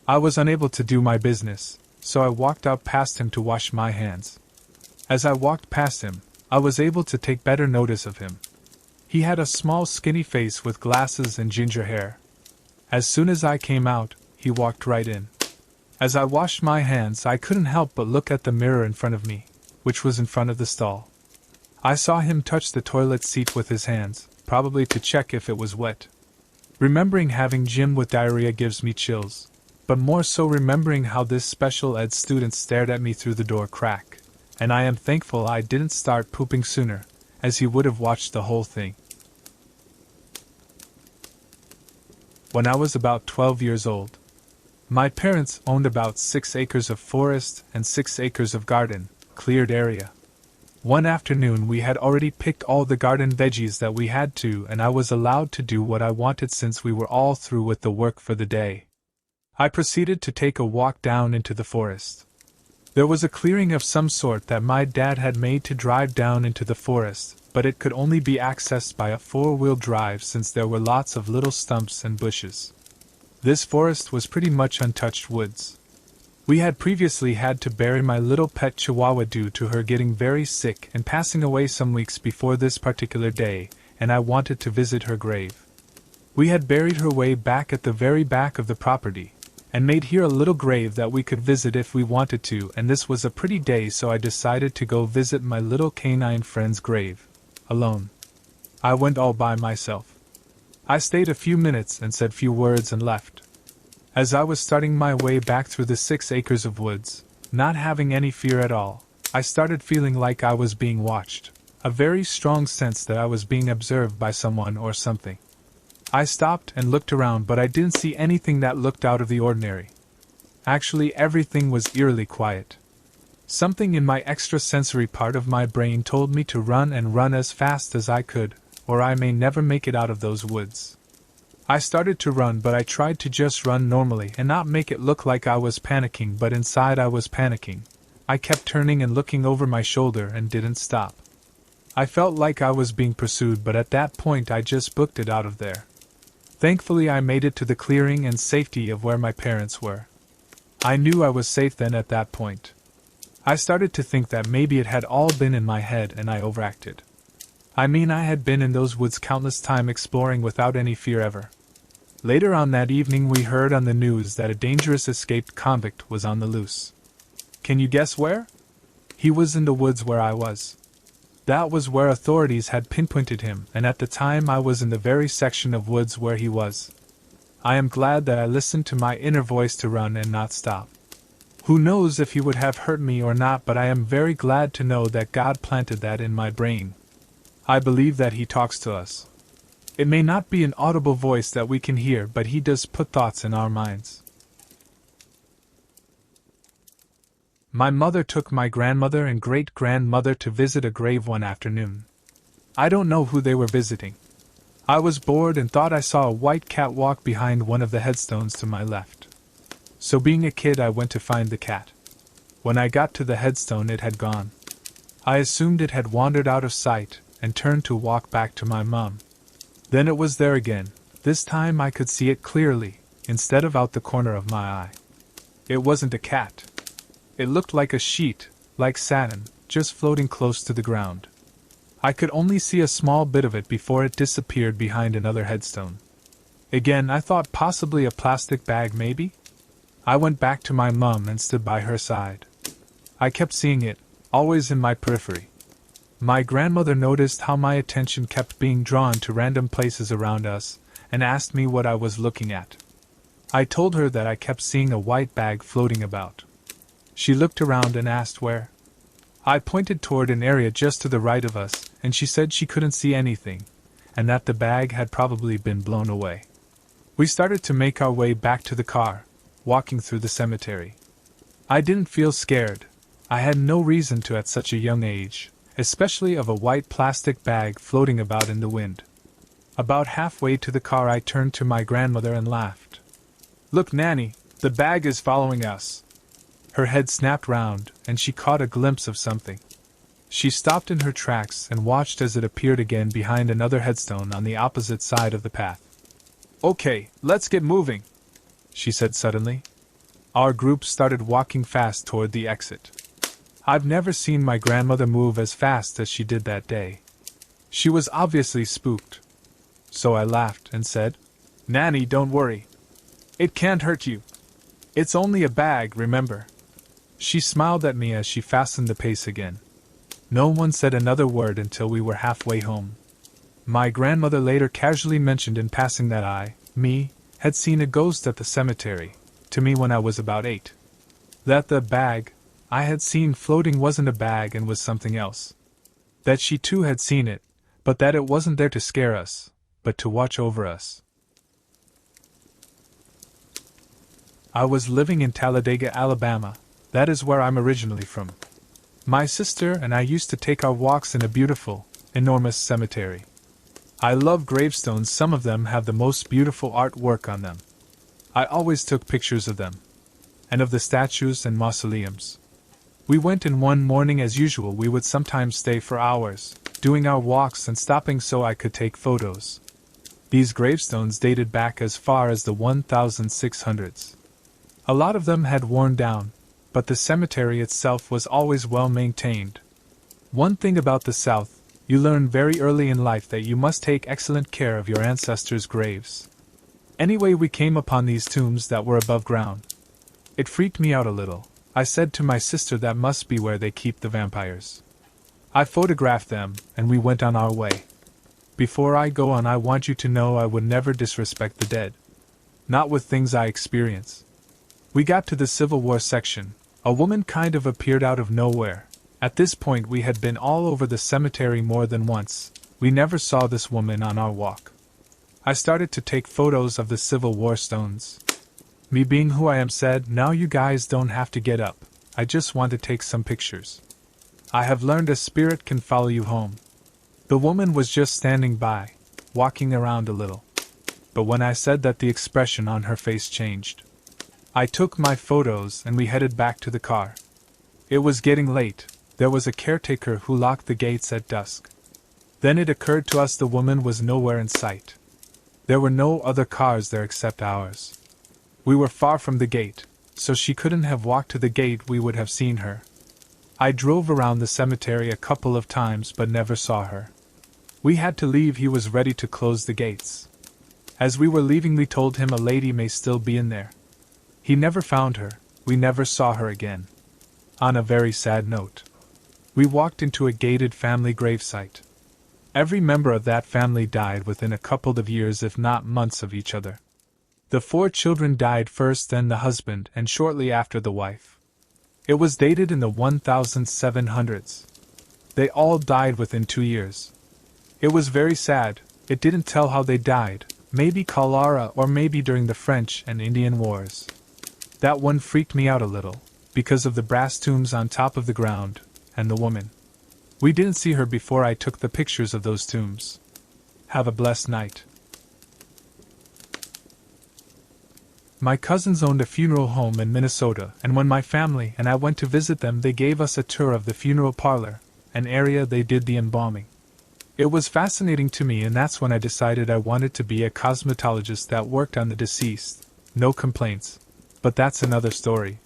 I was unable to do my business, so I walked out past him to wash my hands. As I walked past him, I was able to take better notice of him. He had a small skinny face with glasses and ginger hair. As soon as I came out, he walked right in. As I washed my hands, I couldn't help but look at the mirror in front of me, which was in front of the stall. I saw him touch the toilet seat with his hands, probably to check if it was wet. Remembering having gym with diarrhea gives me chills, but more so remembering how this special ed student stared at me through the door crack, and I am thankful I didn't start pooping sooner, as he would have watched the whole thing. When I was about 12 years old, my parents owned about 6 acres of forest and 6 acres of garden, cleared area. One afternoon we had already picked all the garden veggies that we had to, and I was allowed to do what I wanted since we were all through with the work for the day. I proceeded to take a walk down into the forest. There was a clearing of some sort that my dad had made to drive down into the forest, but it could only be accessed by a 4-wheel drive since there were lots of little stumps and bushes. This forest was pretty much untouched woods. We had previously had to bury my little pet Chihuahua due to her getting very sick and passing away some weeks before this particular day, and I wanted to visit her grave. We had buried her way back at the very back of the property, and made here a little grave that we could visit if we wanted to, and this was a pretty day, so I decided to go visit my little canine friend's grave. Alone. I went all by myself. I stayed a few minutes and said few words and left. As I was starting my way back through the 6 acres of woods, not having any fear at all, I started feeling like I was being watched, a very strong sense that I was being observed by someone or something. I stopped and looked around, but I didn't see anything that looked out of the ordinary. Actually, everything was eerily quiet. Something in my extrasensory part of my brain told me to run and run as fast as I could, or I may never make it out of those woods. I started to run, but I tried to just run normally and not make it look like I was panicking, but inside I was panicking. I kept turning and looking over my shoulder and didn't stop. I felt like I was being pursued, but at that point I just booked it out of there. Thankfully I made it to the clearing and safety of where my parents were. I knew I was safe then at that point. I started to think that maybe it had all been in my head and I overacted. I mean, I had been in those woods countless times exploring without any fear ever. Later on that evening we heard on the news that a dangerous escaped convict was on the loose. Can you guess where? He was in the woods where I was. That was where authorities had pinpointed him, and at the time I was in the very section of woods where he was. I am glad that I listened to my inner voice to run and not stop. Who knows if he would have hurt me or not, but I am very glad to know that God planted that in my brain. I believe that He talks to us. It may not be an audible voice that we can hear, but He does put thoughts in our minds. My mother took my grandmother and great-grandmother to visit a grave one afternoon. I don't know who they were visiting. I was bored and thought I saw a white cat walk behind one of the headstones to my left. So being a kid, I went to find the cat. When I got to the headstone, it had gone. I assumed it had wandered out of sight and turned to walk back to my mom. Then it was there again. This time I could see it clearly, instead of out the corner of my eye. It wasn't a cat. It looked like a sheet, like satin, just floating close to the ground. I could only see a small bit of it before it disappeared behind another headstone. Again, I thought possibly a plastic bag maybe? I went back to my mum and stood by her side. I kept seeing it, always in my periphery. My grandmother noticed how my attention kept being drawn to random places around us, and asked me what I was looking at. I told her that I kept seeing a white bag floating about. She looked around and asked where. I pointed toward an area just to the right of us, and she said she couldn't see anything, and that the bag had probably been blown away. We started to make our way back to the car, walking through the cemetery. I didn't feel scared. I had no reason to at such a young age, especially of a white plastic bag floating about in the wind. About halfway to the car I turned to my grandmother and laughed. "Look, Nanny, the bag is following us." Her head snapped round, and she caught a glimpse of something. She stopped in her tracks and watched as it appeared again behind another headstone on the opposite side of the path. "Okay, let's get moving," she said suddenly. Our group started walking fast toward the exit. I've never seen my grandmother move as fast as she did that day. She was obviously spooked. So I laughed and said, "Nanny, don't worry. It can't hurt you. It's only a bag, remember." She smiled at me as she fastened the pace again. No one said another word until we were halfway home. My grandmother later casually mentioned in passing that I, had seen a ghost at the cemetery, to me when I was about 8. That the bag I had seen floating wasn't a bag and was something else. That she too had seen it, but that it wasn't there to scare us, but to watch over us. I was living in Talladega, Alabama. That is where I'm originally from. My sister and I used to take our walks in a beautiful, enormous cemetery. I love gravestones. Some of them have the most beautiful artwork on them. I always took pictures of them, and of the statues and mausoleums. We went in one morning as usual. We would sometimes stay for hours, doing our walks and stopping so I could take photos. These gravestones dated back as far as the 1600s. A lot of them had worn down, but the cemetery itself was always well maintained. One thing about the South, you learn very early in life that you must take excellent care of your ancestors' graves. Anyway, we came upon these tombs that were above ground. It freaked me out a little. I said to my sister that must be where they keep the vampires. I photographed them, and we went on our way. Before I go on, I want you to know I would never disrespect the dead. Not with things I experience. We got to the Civil War section. A woman kind of appeared out of nowhere. At this point we had been all over the cemetery more than once. We never saw this woman on our walk. I started to take photos of the Civil War stones. Me being who I am said, "Now you guys don't have to get up. I just want to take some pictures. I have learned a spirit can follow you home." The woman was just standing by, walking around a little. But when I said that, the expression on her face changed. I took my photos and we headed back to the car. It was getting late. There was a caretaker who locked the gates at dusk. Then it occurred to us the woman was nowhere in sight. There were no other cars there except ours. We were far from the gate, so she couldn't have walked to the gate. We would have seen her. I drove around the cemetery a couple of times but never saw her. We had to leave. He was ready to close the gates. As we were leaving, we told him a lady may still be in there. He never found her. We never saw her again. On a very sad note, we walked into a gated family gravesite. Every member of that family died within a couple of years, if not months, of each other. The 4 children died first, then the husband, and shortly after the wife. It was dated in the 1700s. They all died within 2 years. It was very sad. It didn't tell how they died, maybe cholera or maybe during the French and Indian Wars. That one freaked me out a little, because of the brass tombs on top of the ground, and the woman. We didn't see her before I took the pictures of those tombs. Have a blessed night. My cousins owned a funeral home in Minnesota, and when my family and I went to visit them, they gave us a tour of the funeral parlor, an area they did the embalming. It was fascinating to me, and that's when I decided I wanted to be a cosmetologist that worked on the deceased. No complaints. But that's another story.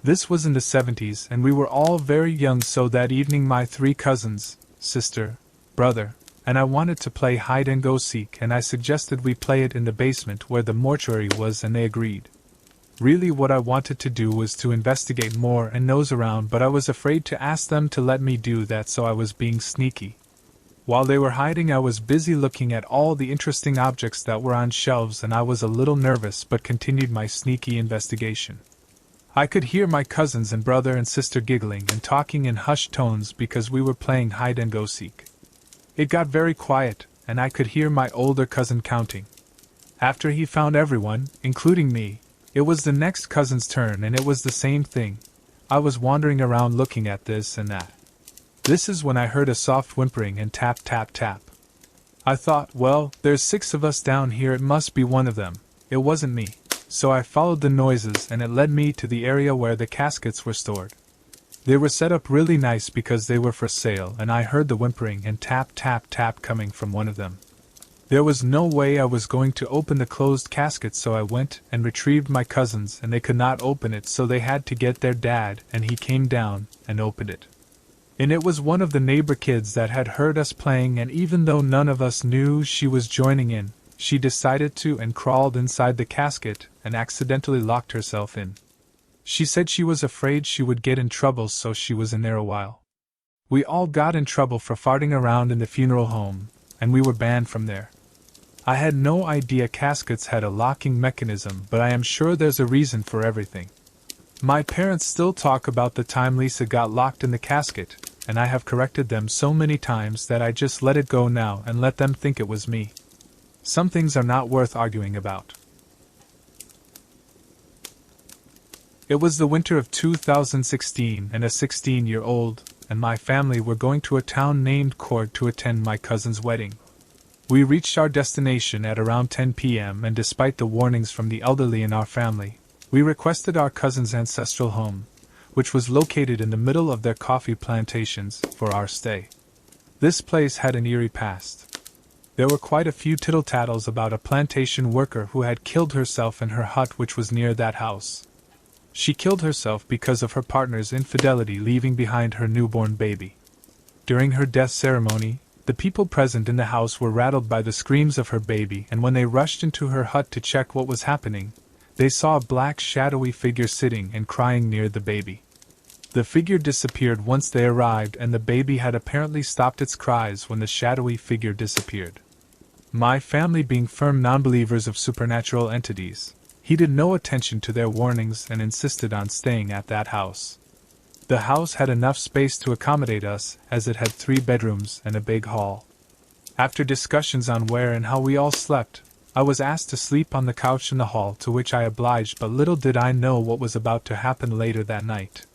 This was in the 70s, and we were all very young, so that evening my 3 cousins, sister, brother, and I wanted to play hide and go seek, and I suggested we play it in the basement where the mortuary was, and they agreed. Really what I wanted to do was to investigate more and nose around, but I was afraid to ask them to let me do that, so I was being sneaky. While they were hiding, I was busy looking at all the interesting objects that were on shelves, and I was a little nervous but continued my sneaky investigation. I could hear my cousins and brother and sister giggling and talking in hushed tones because we were playing hide and go seek. It got very quiet, and I could hear my older cousin counting. After he found everyone, including me, it was the next cousin's turn, and it was the same thing. I was wandering around looking at this and that. This is when I heard a soft whimpering and tap tap tap. I thought, well, there's 6 of us down here, it must be one of them. It wasn't me. So I followed the noises, and it led me to the area where the caskets were stored. They were set up really nice because they were for sale, and I heard the whimpering and tap tap tap coming from one of them. There was no way I was going to open the closed casket, so I went and retrieved my cousins, and they could not open it, so they had to get their dad, and he came down and opened it. And it was one of the neighbor kids that had heard us playing, and even though none of us knew she was joining in, she decided to and crawled inside the casket and accidentally locked herself in. She said she was afraid she would get in trouble, so she was in there a while. We all got in trouble for farting around in the funeral home, and we were banned from there. I had no idea caskets had a locking mechanism, but I am sure there's a reason for everything. My parents still talk about the time Lisa got locked in the casket, and I have corrected them so many times that I just let it go now and let them think it was me. Some things are not worth arguing about. It was the winter of 2016, and a 16-year-old and my family were going to a town named Court to attend my cousin's wedding. We reached our destination at around 10 p.m., and despite the warnings from the elderly in our family, we requested our cousin's ancestral home, which was located in the middle of their coffee plantations, for our stay. This place had an eerie past. There were quite a few tittle-tattles about a plantation worker who had killed herself in her hut, which was near that house. She killed herself because of her partner's infidelity, leaving behind her newborn baby. During her death ceremony, The people present in the house were rattled by the screams of her baby, and when they rushed into her hut to check what was happening, they saw a black shadowy figure sitting and crying near the baby. The figure disappeared once they arrived, and the baby had apparently stopped its cries when the shadowy figure disappeared. My family, being firm non-believers of supernatural entities, heeded no attention to their warnings and insisted on staying at that house. The house had enough space to accommodate us, as it had 3 bedrooms and a big hall. After discussions on where and how we all slept, I was asked to sleep on the couch in the hall, to which I obliged, but little did I know what was about to happen later that night.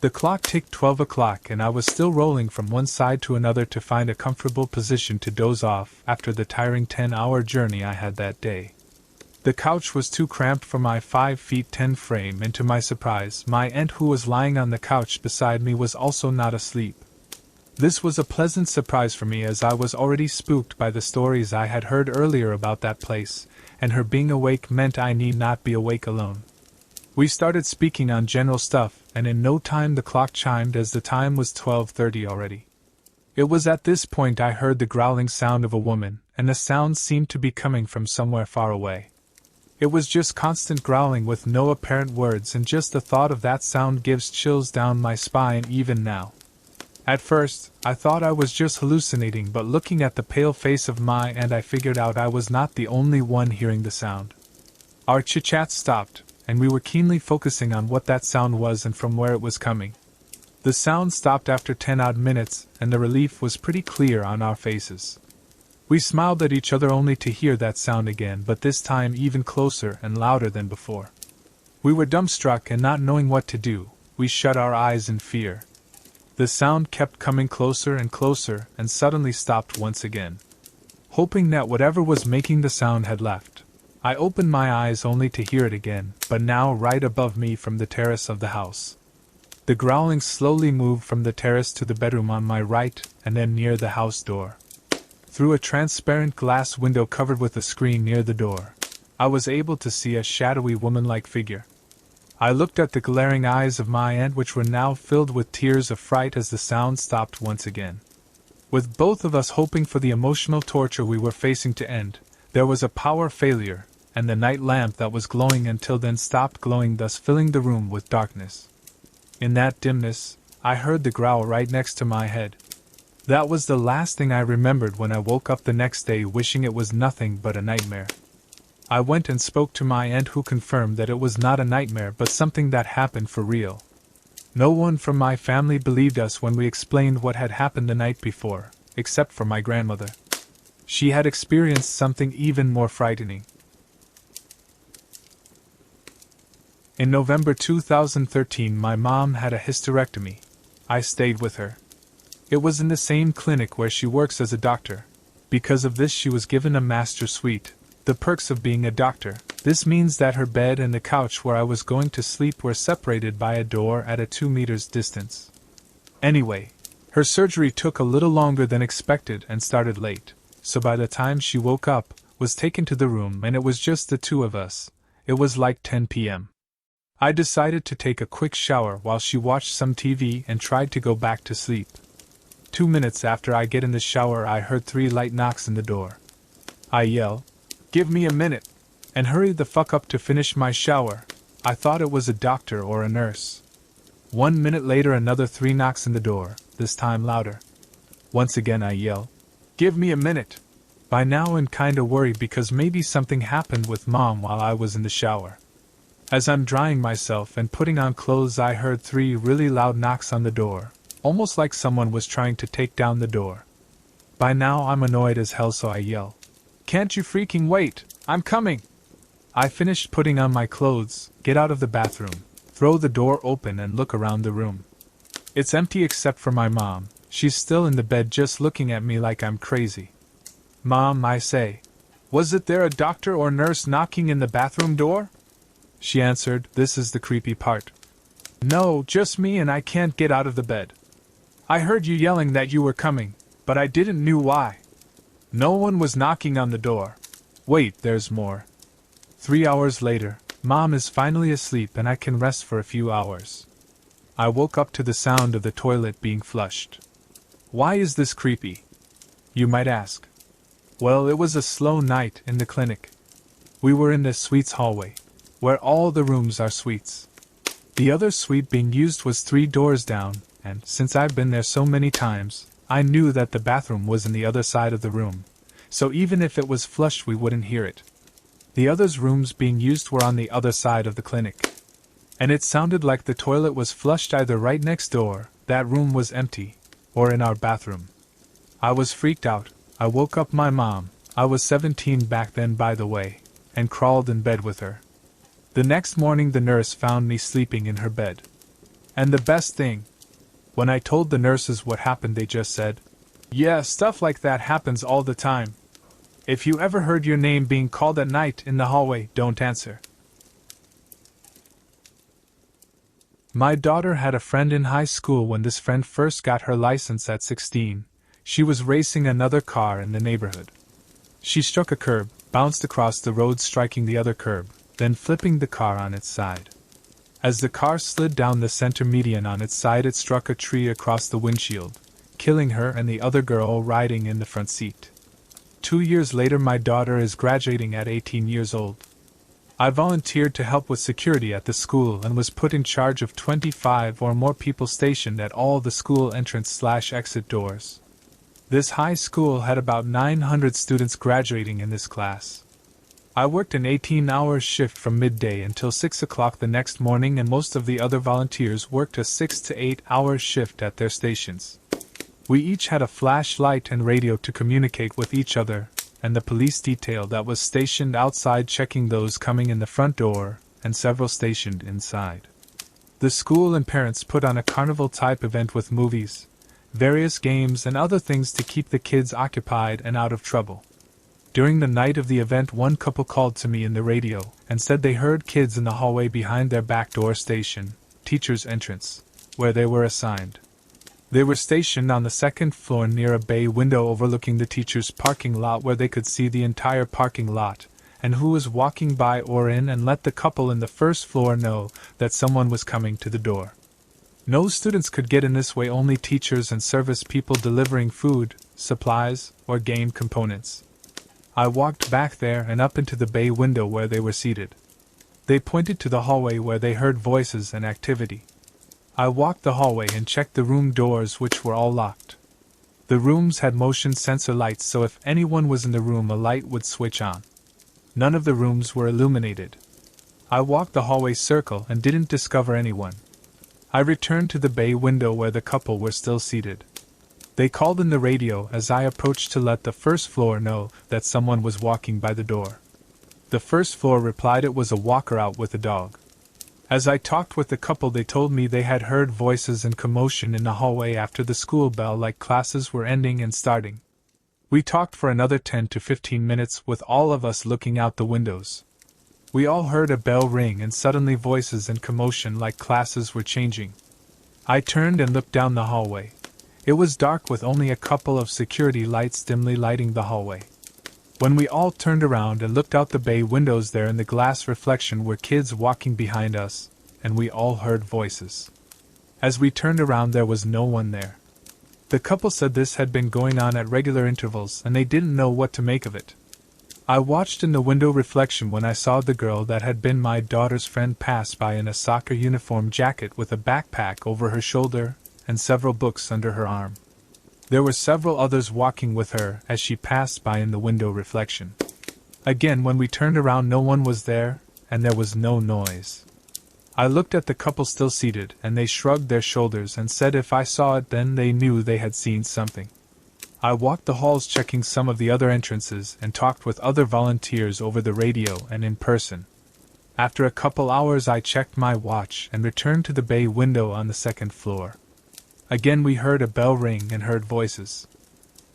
The clock ticked 12 o'clock, and I was still rolling from one side to another to find a comfortable position to doze off after the tiring 10-hour journey I had that day. The couch was too cramped for my 5 feet 10 frame, and to my surprise, my aunt, who was lying on the couch beside me, was also not asleep. This was a pleasant surprise for me, as I was already spooked by the stories I had heard earlier about that place, and her being awake meant I need not be awake alone. We started speaking on general stuff, and in no time the clock chimed, as the time was 12:30 already. It was at this point I heard the growling sound of a woman, and the sound seemed to be coming from somewhere far away. It was just constant growling with no apparent words, and just the thought of that sound gives chills down my spine even now. At first, I thought I was just hallucinating, but looking at the pale face of my aunt, I figured out I was not the only one hearing the sound. Our chit-chat stopped, and we were keenly focusing on what that sound was and from where it was coming. The sound stopped after 10 odd minutes, and the relief was pretty clear on our faces. We smiled at each other only to hear that sound again, but this time even closer and louder than before. We were dumbstruck, and not knowing what to do, we shut our eyes in fear. The sound kept coming closer and closer, and suddenly stopped once again. Hoping that whatever was making the sound had left, I opened my eyes only to hear it again, but now right above me from the terrace of the house. The growling slowly moved from the terrace to the bedroom on my right, and then near the house door. Through a transparent glass window covered with a screen near the door, I was able to see a shadowy woman-like figure. I looked at the glaring eyes of my aunt, which were now filled with tears of fright as the sound stopped once again. With both of us hoping for the emotional torture we were facing to end, there was a power failure, and the night lamp that was glowing until then stopped glowing, thus filling the room with darkness. In that dimness, I heard the growl right next to my head. That was the last thing I remembered when I woke up the next day, wishing it was nothing but a nightmare. I went and spoke to my aunt, who confirmed that it was not a nightmare but something that happened for real. No one from my family believed us when we explained what had happened the night before, except for my grandmother. She had experienced something even more frightening. In November 2013, my mom had a hysterectomy. I stayed with her. It was in the same clinic where she works as a doctor. Because of this, she was given a master suite. The perks of being a doctor: this means that her bed and the couch where I was going to sleep were separated by a door at a 2 meters distance. Anyway, her surgery took a little longer than expected and started late, so by the time she woke up, was taken to the room, and it was just the 2 of us. It was like 10 p.m. I decided to take a quick shower while she watched some TV and tried to go back to sleep. 2 minutes after I get in the shower, I heard 3 light knocks on the door. I yell, "Give me a minute," and hurried the fuck up to finish my shower. I thought it was a doctor or a nurse. 1 minute later, another 3 knocks on the door, this time louder. Once again I yell, "Give me a minute," by now in kinda worried because maybe something happened with Mom while I was in the shower. As I'm drying myself and putting on clothes, I heard 3 really loud knocks on the door, almost like someone was trying to take down the door. By now I'm annoyed as hell, so I yell, "Can't you freaking wait? I'm coming!" I finished putting on my clothes, get out of the bathroom, throw the door open and look around the room. It's empty except for my mom. She's still in the bed just looking at me like I'm crazy. "Mom," I say, "was it there a doctor or nurse knocking in the bathroom door?" She answered, this is the creepy part, "No, just me, and I can't get out of the bed. I heard you yelling that you were coming, but I didn't know why. No one was knocking on the door. Wait, there's more." 3 hours later, Mom is finally asleep and I can rest for a few hours. I woke up to the sound of the toilet being flushed. Why is this creepy? you might ask. Well, it was a slow night in the clinic. We were in the suites hallway, where all the rooms are suites. The other suite being used was 3 doors down, and since I've been there so many times, I knew that the bathroom was in the other side of the room, so even if it was flushed we wouldn't hear it. The others' rooms being used were on the other side of the clinic. And it sounded like the toilet was flushed either right next door, that room was empty, or in our bathroom. I was freaked out. I woke up my mom, I was 17 back then by the way, and crawled in bed with her. The next morning the nurse found me sleeping in her bed. And the best thing, when I told the nurses what happened they just said, "Yeah, stuff like that happens all the time. If you ever heard your name being called at night in the hallway, don't answer." My daughter had a friend in high school. When this friend first got her license at 16, she was racing another car in the neighborhood. She struck a curb, bounced across the road striking the other curb, then flipping the car on its side. As the car slid down the center median on its side, it struck a tree across the windshield, killing her and the other girl riding in the front seat. 2 years later my daughter is graduating at 18 years old. I volunteered to help with security at the school and was put in charge of 25 or more people stationed at all the school entrance/exit doors. This high school had about 900 students graduating in this class. I worked an 18-hour shift from midday until 6 o'clock the next morning, and most of the other volunteers worked a 6 to 8-hour shift at their stations. We each had a flashlight and radio to communicate with each other, and the police detail that was stationed outside checking those coming in the front door, and several stationed inside. The school and parents put on a carnival-type event with movies, various games and other things to keep the kids occupied and out of trouble. During the night of the event, one couple called to me in the radio and said they heard kids in the hallway behind their back door station, teacher's entrance, where they were assigned. They were stationed on the 2nd floor near a bay window overlooking the teacher's parking lot, where they could see the entire parking lot and who was walking by or in, and let the couple in the 1st floor know that someone was coming to the door. No students could get in this way, only teachers and service people delivering food, supplies, or game components. I walked back there and up into the bay window where they were seated. They pointed to the hallway where they heard voices and activity. I walked the hallway and checked the room doors, which were all locked. The rooms had motion sensor lights, so if anyone was in the room a light would switch on. None of the rooms were illuminated. I walked the hallway circle and didn't discover anyone. I returned to the bay window where the couple were still seated. They called in the radio as I approached to let the 1st floor know that someone was walking by the door. The 1st floor replied it was a walker out with a dog. As I talked with the couple, they told me they had heard voices and commotion in the hallway after the school bell, like classes were ending and starting. We talked for another 10 to 15 minutes with all of us looking out the windows. We all heard a bell ring and suddenly voices and commotion like classes were changing. I turned and looked down the hallway. It was dark with only a couple of security lights dimly lighting the hallway. When we all turned around and looked out the bay windows, there in the glass reflection were kids walking behind us, and we all heard voices. As we turned around, there was no one there. The couple said this had been going on at regular intervals and they didn't know what to make of it. I watched in the window reflection when I saw the girl that had been my daughter's friend pass by in a soccer uniform jacket with a backpack over her shoulder and several books under her arm. There were several others walking with her as she passed by in the window reflection. Again, when we turned around, no one was there, and there was no noise. I looked at the couple still seated, and they shrugged their shoulders and said if I saw it then they knew they had seen something. I walked the halls checking some of the other entrances and talked with other volunteers over the radio and in person. After a couple hours I checked my watch and returned to the bay window on the 2nd floor. Again we heard a bell ring and heard voices.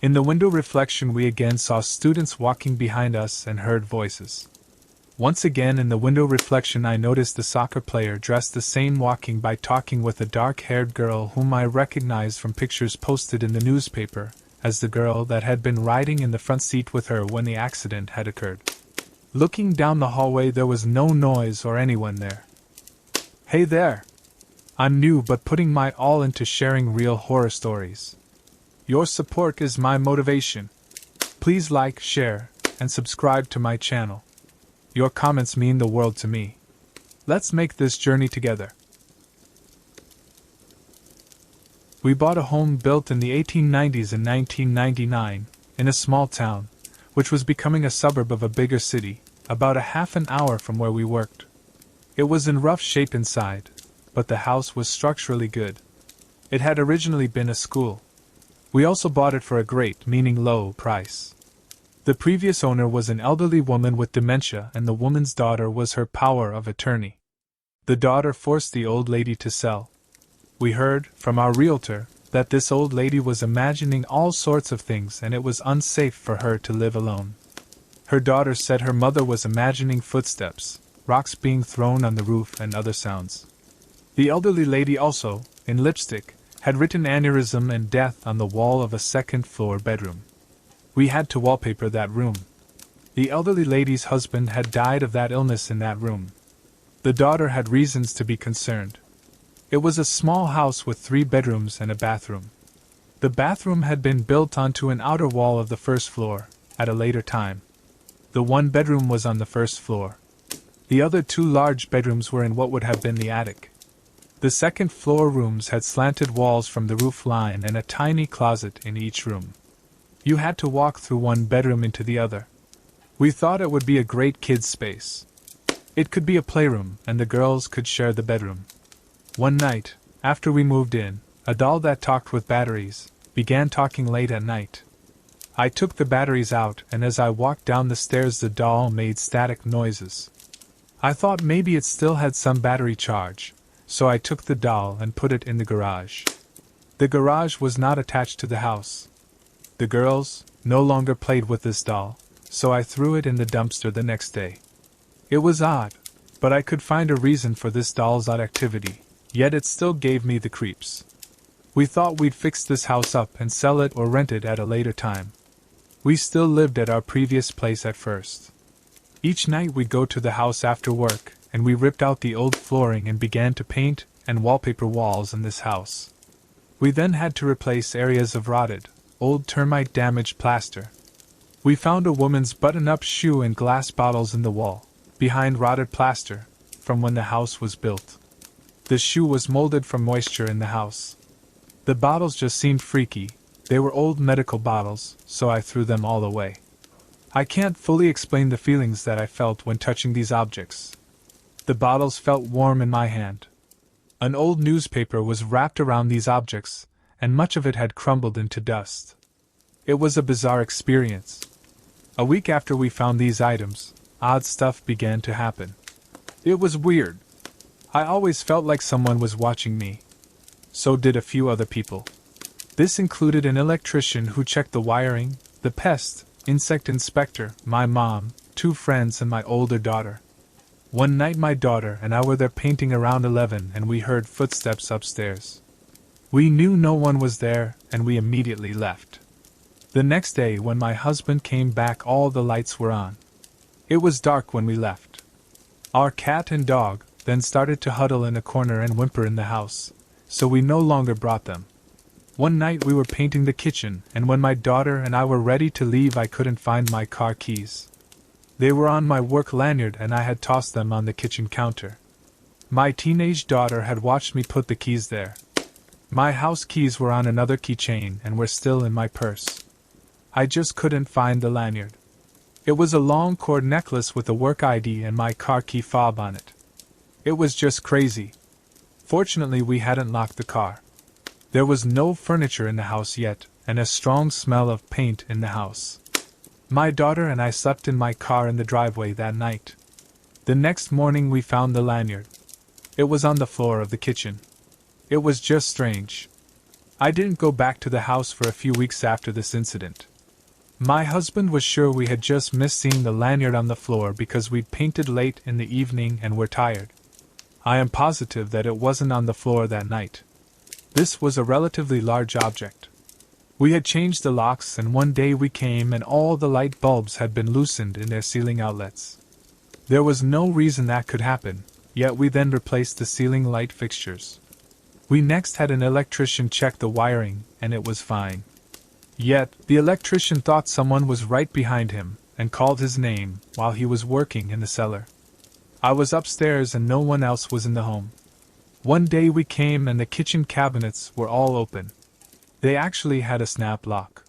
In the window reflection we again saw students walking behind us and heard voices. Once again in the window reflection I noticed the soccer player dressed the same walking by talking with a dark-haired girl whom I recognized from pictures posted in the newspaper as the girl that had been riding in the front seat with her when the accident had occurred. Looking down the hallway, there was no noise or anyone there. Hey there! I'm new but putting my all into sharing real horror stories. Your support is my motivation. Please like, share, and subscribe to my channel. Your comments mean the world to me. Let's make this journey together. We bought a home built in the 1890s in 1999, in a small town, which was becoming a suburb of a bigger city, about a half an hour from where we worked. It was in rough shape inside, but the house was structurally good. It had originally been a school. We also bought it for a great, meaning low, price. The previous owner was an elderly woman with dementia, and the woman's daughter was her power of attorney. The daughter forced the old lady to sell. We heard, from our realtor, that this old lady was imagining all sorts of things and it was unsafe for her to live alone. Her daughter said her mother was imagining footsteps, rocks being thrown on the roof, and other sounds. The elderly lady also, in lipstick, had written aneurysm and death on the wall of a second-floor bedroom. We had to wallpaper that room. The elderly lady's husband had died of that illness in that room. The daughter had reasons to be concerned. It was a small house with 3 bedrooms and a bathroom. The bathroom had been built onto an outer wall of the first floor, at a later time. The 1 bedroom was on the first floor. The other 2 large bedrooms were in what would have been the attic. The second-floor rooms had slanted walls from the roof line and a tiny closet in each room. You had to walk through 1 bedroom into the other. We thought it would be a great kids' space. It could be a playroom, and the girls could share the bedroom. One night, after we moved in, a doll that talked with batteries began talking late at night. I took the batteries out, and as I walked down the stairs the doll made static noises. I thought maybe it still had some battery charge, so I took the doll and put it in the garage. The garage was not attached to the house. The girls no longer played with this doll, so I threw it in the dumpster the next day. It was odd, but I could find a reason for this doll's odd activity, yet it still gave me the creeps. We thought we'd fix this house up and sell it or rent it at a later time. We still lived at our previous place at first. Each night we'd go to the house after work, and we ripped out the old flooring and began to paint and wallpaper walls in this house. We then had to replace areas of rotted, old termite-damaged plaster. We found a woman's button-up shoe and glass bottles in the wall, behind rotted plaster, from when the house was built. The shoe was molded from moisture in the house. The bottles just seemed freaky. They were old medical bottles, so I threw them all away. I can't fully explain the feelings that I felt when touching these objects. The bottles felt warm in my hand. An old newspaper was wrapped around these objects, and much of it had crumbled into dust. It was a bizarre experience. A week after we found these items, odd stuff began to happen. It was weird. I always felt like someone was watching me. So did a few other people. This included an electrician who checked the wiring, the pest, insect inspector, my mom, 2 friends, and my older daughter. One night my daughter and I were there painting around 11 and we heard footsteps upstairs. We knew no one was there and we immediately left. The next day when my husband came back all the lights were on. It was dark when we left. Our cat and dog then started to huddle in a corner and whimper in the house, so we no longer brought them. One night we were painting the kitchen, and when my daughter and I were ready to leave I couldn't find my car keys. They were on my work lanyard and I had tossed them on the kitchen counter. My teenage daughter had watched me put the keys there. My house keys were on another keychain and were still in my purse. I just couldn't find the lanyard. It was a long cord necklace with a work ID and my car key fob on it. It was just crazy. Fortunately we hadn't locked the car. There was no furniture in the house yet, and a strong smell of paint in the house. My daughter and I slept in my car in the driveway that night. The next morning we found the lanyard. It was on the floor of the kitchen. It was just strange. I didn't go back to the house for a few weeks after this incident. My husband was sure we had just missed seeing the lanyard on the floor because we'd painted late in the evening and were tired. I am positive that it wasn't on the floor that night. This was a relatively large object. We had changed the locks and one day we came and all the light bulbs had been loosened in their ceiling outlets. There was no reason that could happen, yet we then replaced the ceiling light fixtures. We next had an electrician check the wiring and it was fine. Yet, the electrician thought someone was right behind him and called his name while he was working in the cellar. I was upstairs and no one else was in the home. One day we came and the kitchen cabinets were all open. They actually had a snap lock.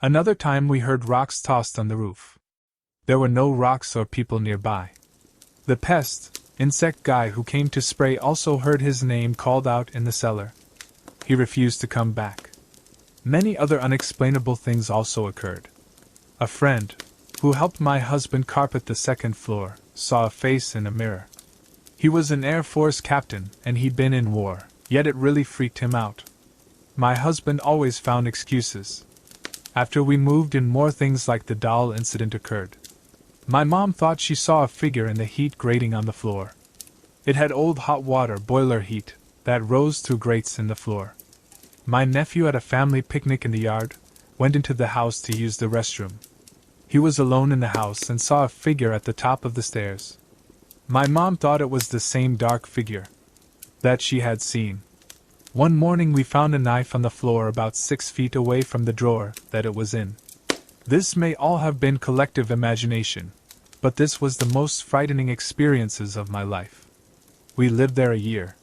Another time we heard rocks tossed on the roof. There were no rocks or people nearby. The insect guy who came to spray also heard his name called out in the cellar. He refused to come back. Many other unexplainable things also occurred. A friend, who helped my husband carpet the second floor, saw a face in a mirror. He was an Air Force captain and he'd been in war, yet it really freaked him out. My husband always found excuses. After we moved in, more things like the doll incident occurred. My mom thought she saw a figure in the heat grating on the floor. It had old hot water boiler heat that rose through grates in the floor. My nephew, at a family picnic in the yard, went into the house to use the restroom. He was alone in the house and saw a figure at the top of the stairs. My mom thought it was the same dark figure that she had seen. One morning we found a knife on the floor about 6 feet away from the drawer that it was in. This may all have been collective imagination, but this was the most frightening experiences of my life. We lived there a year.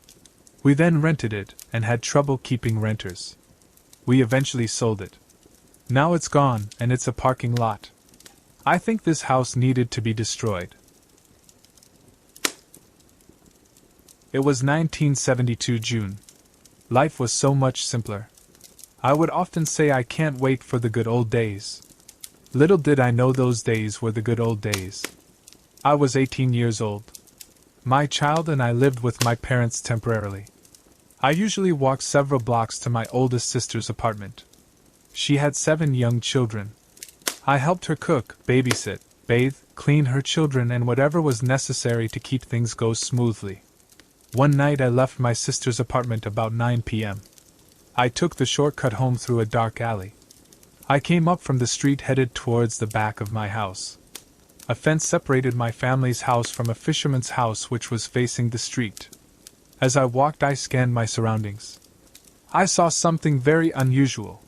We then rented it and had trouble keeping renters. We eventually sold it. Now it's gone and it's a parking lot. I think this house needed to be destroyed. It was 1972 June. Life was so much simpler. I would often say I can't wait for the good old days. Little did I know those days were the good old days. I was 18 years old. My child and I lived with my parents temporarily. I usually walked several blocks to my oldest sister's apartment. She had 7 young children. I helped her cook, babysit, bathe, clean her children, and whatever was necessary to keep things go smoothly. One night I left my sister's apartment about 9 p.m. I took the shortcut home through a dark alley. I came up from the street headed towards the back of my house. A fence separated my family's house from a fisherman's house which was facing the street. As I walked, I scanned my surroundings. I saw something very unusual.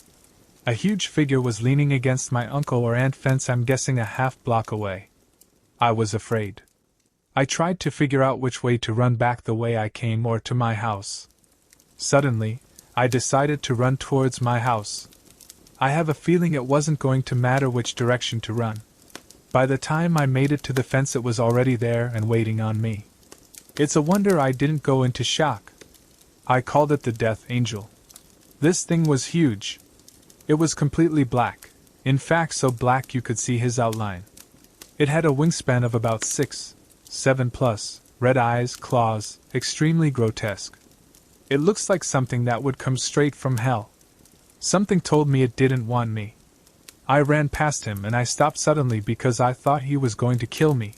A huge figure was leaning against my uncle or aunt fence, I'm guessing a half block away. I was afraid. I tried to figure out which way to run, back the way I came or to my house. Suddenly, I decided to run towards my house. I have a feeling it wasn't going to matter which direction to run. By the time I made it to the fence, it was already there and waiting on me. It's a wonder I didn't go into shock. I called it the Death Angel. This thing was huge. It was completely black, in fact so black you could see his outline. It had a wingspan of about 6'7" plus, red eyes, claws, extremely grotesque. It looks like something that would come straight from hell. Something told me it didn't want me. I ran past him and I stopped suddenly because I thought he was going to kill me.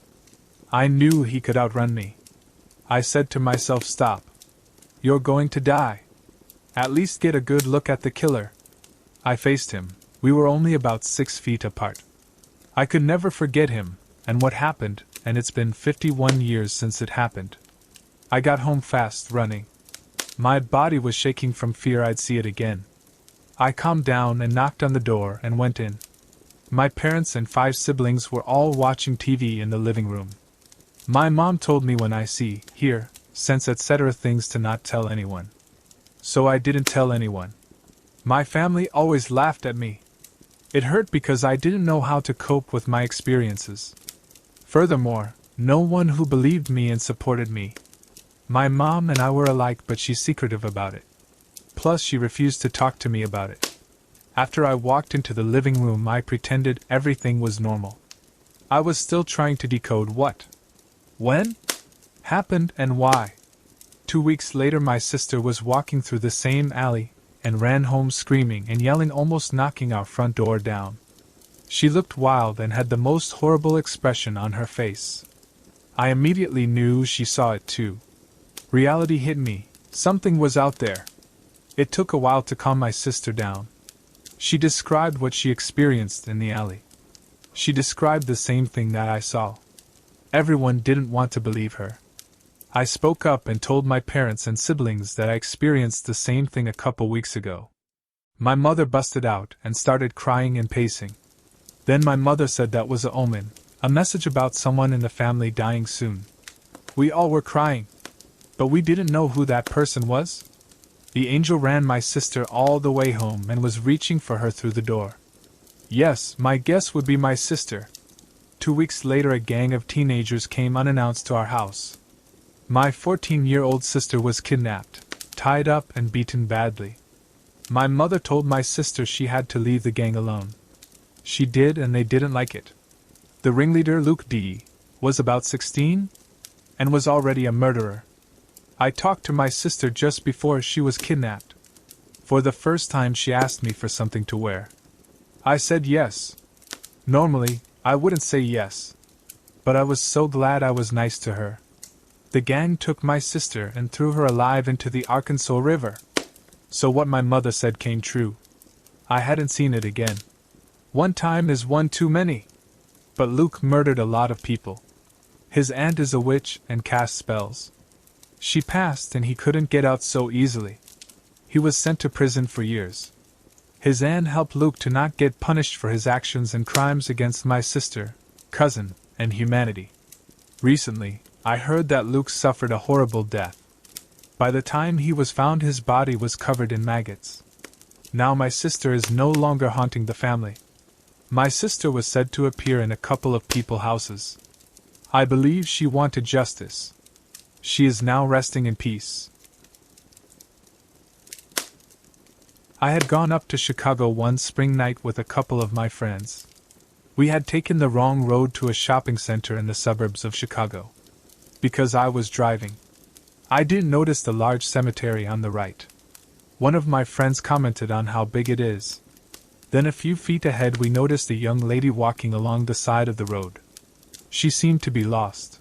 I knew he could outrun me. I said to myself, stop. You're going to die. At least get a good look at the killer. I faced him. We were only about 6 feet apart. I could never forget him and what happened, and it's been 51 years since it happened. I got home fast, running. My body was shaking from fear I'd see it again. I calmed down and knocked on the door and went in. My parents and 5 siblings were all watching TV in the living room. My mom told me when I see, hear, sense etc. things to not tell anyone. So I didn't tell anyone. My family always laughed at me. It hurt because I didn't know how to cope with my experiences. Furthermore, no one who believed me and supported me. My mom and I were alike, but she's secretive about it. Plus, she refused to talk to me about it. After I walked into the living room, I pretended everything was normal. I was still trying to decode what, when, happened and why. 2 weeks later, my sister was walking through the same alley and ran home screaming and yelling, almost knocking our front door down. She looked wild and had the most horrible expression on her face. I immediately knew she saw it too. Reality hit me. Something was out there. It took a while to calm my sister down. She described what she experienced in the alley. She described the same thing that I saw. Everyone didn't want to believe her. I spoke up and told my parents and siblings that I experienced the same thing a couple weeks ago. My mother busted out and started crying and pacing. Then my mother said that was a omen, a message about someone in the family dying soon. We all were crying, but we didn't know who that person was. The angel ran my sister all the way home and was reaching for her through the door. Yes, my guess would be my sister. 2 weeks later, a gang of teenagers came unannounced to our house. My 14-year-old sister was kidnapped, tied up, and beaten badly. My mother told my sister she had to leave the gang alone. She did, and they didn't like it. The ringleader, Luke D., was about 16 and was already a murderer. I talked to my sister just before she was kidnapped. For the first time, she asked me for something to wear. I said yes. Normally, I wouldn't say yes, but I was so glad I was nice to her. The gang took my sister and threw her alive into the Arkansas River. So what my mother said came true. I hadn't seen it again. One time is one too many. But Luke murdered a lot of people. His aunt is a witch and casts spells. She passed and he couldn't get out so easily. He was sent to prison for years. His aunt helped Luke to not get punished for his actions and crimes against my sister, cousin, and humanity. Recently, I heard that Luke suffered a horrible death. By the time he was found, his body was covered in maggots. Now my sister is no longer haunting the family. My sister was said to appear in a couple of people's houses. I believe she wanted justice. She is now resting in peace. I had gone up to Chicago one spring night with a couple of my friends. We had taken the wrong road to a shopping center in the suburbs of Chicago. Because I was driving, I didn't notice the large cemetery on the right. One of my friends commented on how big it is. Then a few feet ahead we noticed a young lady walking along the side of the road. She seemed to be lost.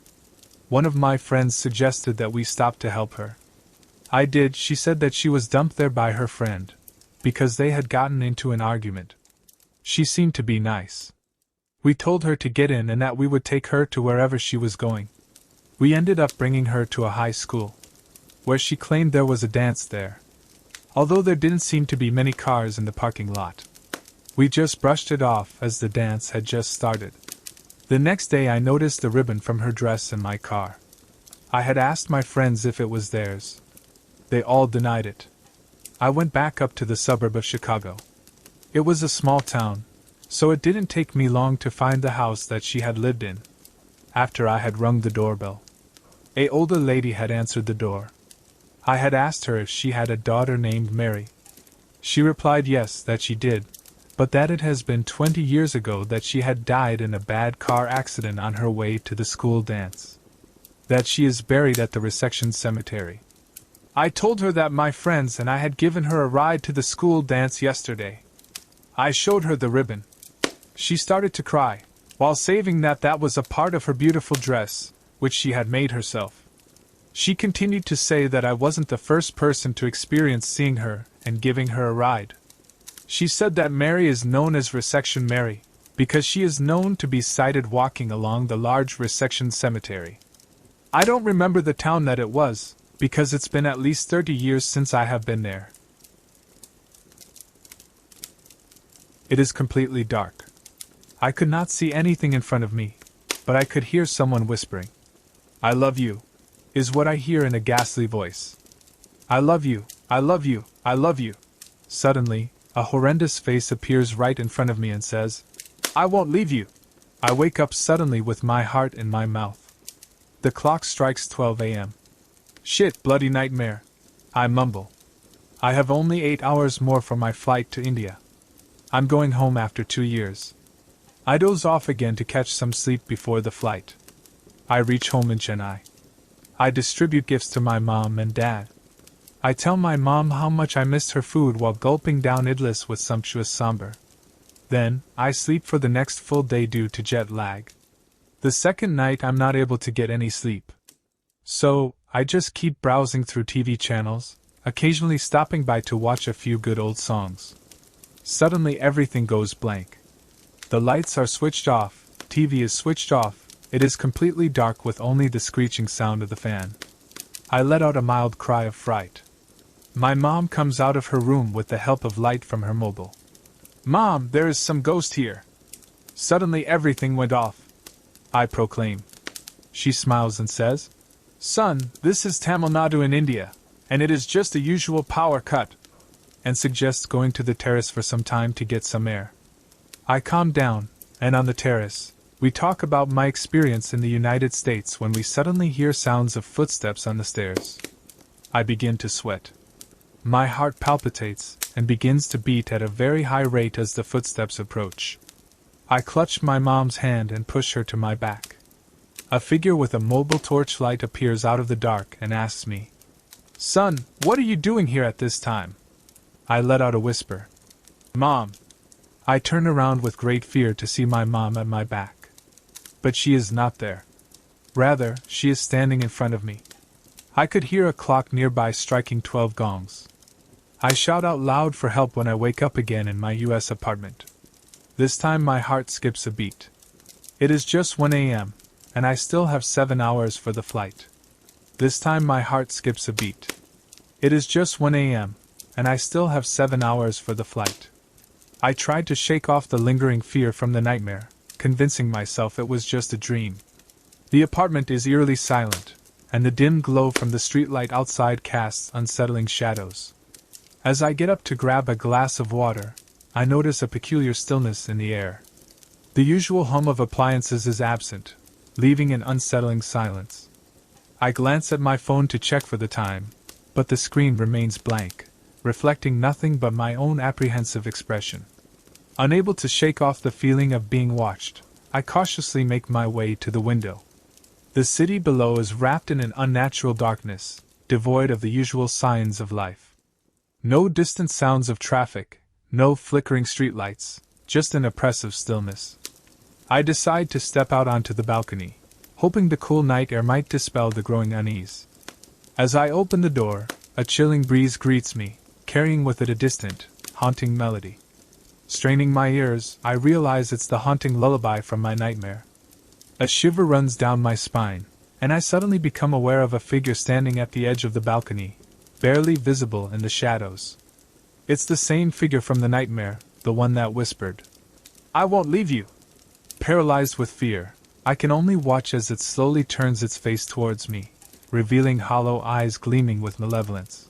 One of my friends suggested that we stop to help her. I did. She said that she was dumped there by her friend, because they had gotten into an argument. She seemed to be nice. We told her to get in and that we would take her to wherever she was going. We ended up bringing her to a high school, where she claimed there was a dance there. Although there didn't seem to be many cars in the parking lot. We just brushed it off as the dance had just started. The next day I noticed the ribbon from her dress in my car. I had asked my friends if it was theirs. They all denied it. I went back up to the suburb of Chicago. It was a small town, so it didn't take me long to find the house that she had lived in. After I had rung the doorbell, an older lady had answered the door. I had asked her if she had a daughter named Mary. She replied yes, that she did, but that it has been 20 years ago that she had died in a bad car accident on her way to the school dance. That she is buried at the resection cemetery. I told her that my friends and I had given her a ride to the school dance yesterday. I showed her the ribbon. She started to cry, while saying that that was a part of her beautiful dress, which she had made herself. She continued to say that I wasn't the first person to experience seeing her and giving her a ride. She said that Mary is known as Resection Mary, because she is known to be sighted walking along the large resection cemetery. I don't remember the town that it was, because it's been at least 30 years since I have been there. It is completely dark. I could not see anything in front of me, but I could hear someone whispering. "I love you," is what I hear in a ghastly voice. "I love you, I love you, I love you." Suddenly, a horrendous face appears right in front of me and says, "I won't leave you." I wake up suddenly with my heart in my mouth. The clock strikes 12 a.m. Shit, bloody nightmare, I mumble. I have only 8 hours more for my flight to India. I'm going home after 2 years. I doze off again to catch some sleep before the flight. I reach home in Chennai. I distribute gifts to my mom and dad. I tell my mom how much I missed her food while gulping down idlis with sumptuous sambar. Then, I sleep for the next full day due to jet lag. The second night I'm not able to get any sleep. So, I just keep browsing through TV channels, occasionally stopping by to watch a few good old songs. Suddenly everything goes blank. The lights are switched off, TV is switched off, it is completely dark with only the screeching sound of the fan. I let out a mild cry of fright. My mom comes out of her room with the help of light from her mobile. "Mom, there is some ghost here." Suddenly everything went off, I proclaim. She smiles and says, "Son, this is Tamil Nadu in India, and it is just a usual power cut," and suggests going to the terrace for some time to get some air. I calm down, and on the terrace, we talk about my experience in the United States when we suddenly hear sounds of footsteps on the stairs. I begin to sweat. My heart palpitates and begins to beat at a very high rate as the footsteps approach. I clutch my mom's hand and push her to my back. A figure with a mobile torchlight appears out of the dark and asks me, "Son, what are you doing here at this time?" I let out a whisper, "Mom." I turn around with great fear to see my mom at my back. But she is not there. Rather, she is standing in front of me. I could hear a clock nearby striking 12 gongs. I shout out loud for help when I wake up again in my US apartment. This time my heart skips a beat. It is just 1 a.m., and I still have 7 hours for the flight. This time my heart skips a beat. It is just 1 a.m., and I still have 7 hours for the flight. I tried to shake off the lingering fear from the nightmare, convincing myself it was just a dream. The apartment is eerily silent, and the dim glow from the streetlight outside casts unsettling shadows. As I get up to grab a glass of water, I notice a peculiar stillness in the air. The usual hum of appliances is absent, leaving an unsettling silence. I glance at my phone to check for the time, but the screen remains blank, reflecting nothing but my own apprehensive expression. Unable to shake off the feeling of being watched, I cautiously make my way to the window. The city below is wrapped in an unnatural darkness, devoid of the usual signs of life. No distant sounds of traffic, no flickering streetlights, just an oppressive stillness. I decide to step out onto the balcony, hoping the cool night air might dispel the growing unease. As I open the door, a chilling breeze greets me, carrying with it a distant, haunting melody. Straining my ears, I realize it's the haunting lullaby from my nightmare. A shiver runs down my spine, and I suddenly become aware of a figure standing at the edge of the balcony, barely visible in the shadows. It's the same figure from the nightmare, the one that whispered, "I won't leave you." Paralyzed with fear, I can only watch as it slowly turns its face towards me, revealing hollow eyes gleaming with malevolence.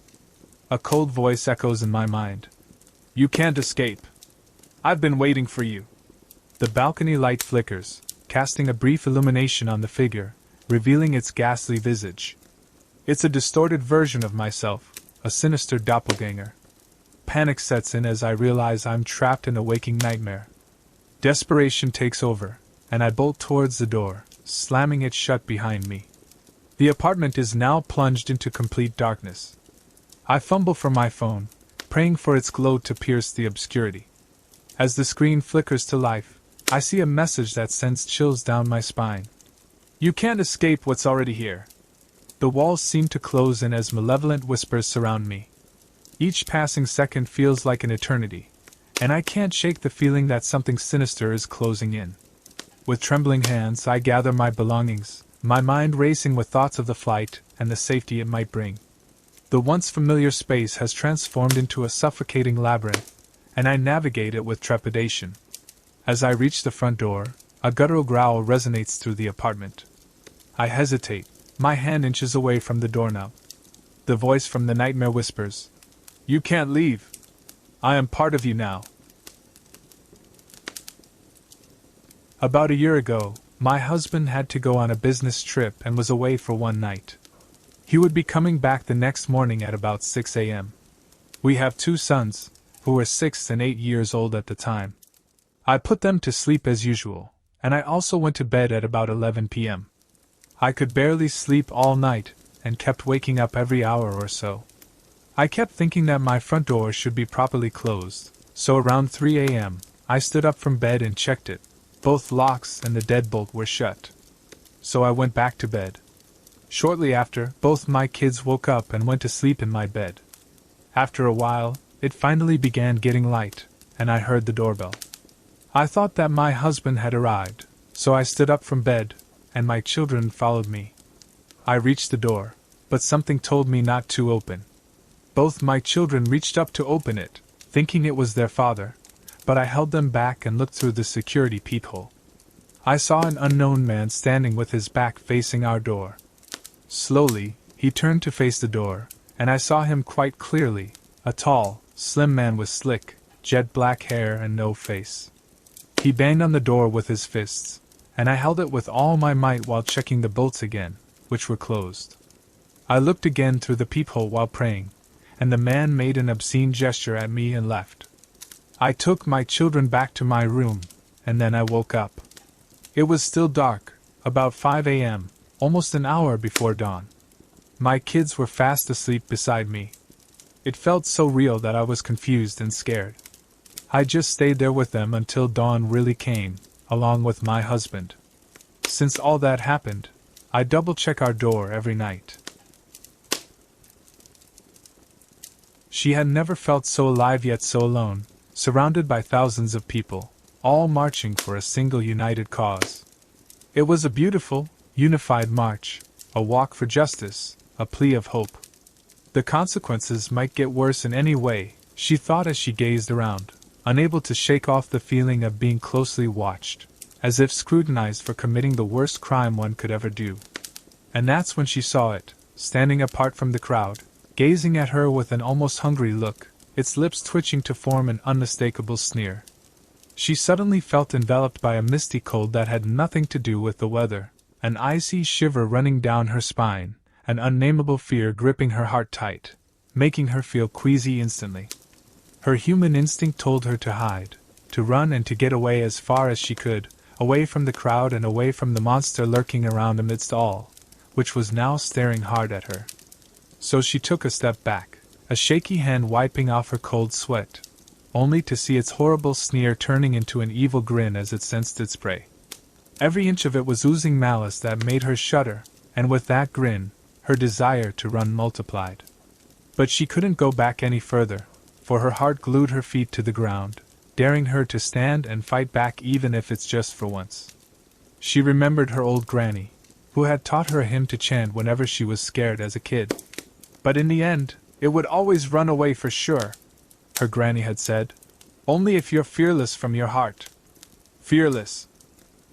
A cold voice echoes in my mind. "You can't escape. I've been waiting for you." The balcony light flickers, casting a brief illumination on the figure, revealing its ghastly visage. It's a distorted version of myself, a sinister doppelganger. Panic sets in as I realize I'm trapped in a waking nightmare. Desperation takes over, and I bolt towards the door, slamming it shut behind me. The apartment is now plunged into complete darkness. I fumble for my phone, praying for its glow to pierce the obscurity. As the screen flickers to life, I see a message that sends chills down my spine. "You can't escape what's already here." The walls seem to close in as malevolent whispers surround me. Each passing second feels like an eternity, and I can't shake the feeling that something sinister is closing in. With trembling hands, I gather my belongings, my mind racing with thoughts of the flight and the safety it might bring. The once familiar space has transformed into a suffocating labyrinth, and I navigate it with trepidation. As I reach the front door, a guttural growl resonates through the apartment. I hesitate, my hand inches away from the doorknob. The voice from the nightmare whispers, "You can't leave. I am part of you now." About a year ago, my husband had to go on a business trip and was away for one night. He would be coming back the next morning at about 6 a.m. We have 2 sons, who were 6 and 8 years old at the time. I put them to sleep as usual, and I also went to bed at about 11 p.m. I could barely sleep all night, and kept waking up every hour or so. I kept thinking that my front door should be properly closed, so around 3 a.m., I stood up from bed and checked it. Both locks and the deadbolt were shut. So I went back to bed. Shortly after, both my kids woke up and went to sleep in my bed. After a while, it finally began getting light, and I heard the doorbell. I thought that my husband had arrived, so I stood up from bed, and my children followed me. I reached the door, but something told me not to open. Both my children reached up to open it, thinking it was their father, but I held them back and looked through the security peephole. I saw an unknown man standing with his back facing our door. Slowly, he turned to face the door, and I saw him quite clearly, a tall, slim man with slick, jet-black hair and no face. He banged on the door with his fists, and I held it with all my might while checking the bolts again, which were closed. I looked again through the peephole while praying, and the man made an obscene gesture at me and left. I took my children back to my room, and then I woke up. It was still dark, about 5 a.m., almost an hour before dawn. My kids were fast asleep beside me. It felt so real that I was confused and scared. I just stayed there with them until dawn really came, along with my husband. Since all that happened, I double-check our door every night. She had never felt so alive yet so alone, surrounded by thousands of people, all marching for a single united cause. It was a beautiful, unified march, a walk for justice, a plea of hope. The consequences might get worse in any way, she thought as she gazed around, unable to shake off the feeling of being closely watched, as if scrutinized for committing the worst crime one could ever do. And that's when she saw it, standing apart from the crowd, gazing at her with an almost hungry look, its lips twitching to form an unmistakable sneer. She suddenly felt enveloped by a misty cold that had nothing to do with the weather, an icy shiver running down her spine, an unnameable fear gripping her heart tight, making her feel queasy instantly. Her human instinct told her to hide, to run and to get away as far as she could, away from the crowd and away from the monster lurking around amidst all, which was now staring hard at her. So she took a step back, a shaky hand wiping off her cold sweat, only to see its horrible sneer turning into an evil grin as it sensed its prey. Every inch of it was oozing malice that made her shudder, and with that grin, her desire to run multiplied. But she couldn't go back any further, for her heart glued her feet to the ground, daring her to stand and fight back even if it's just for once. She remembered her old granny, who had taught her a hymn to chant whenever she was scared as a kid. But in the end, it would always run away for sure, her granny had said. Only if you're fearless from your heart. Fearless.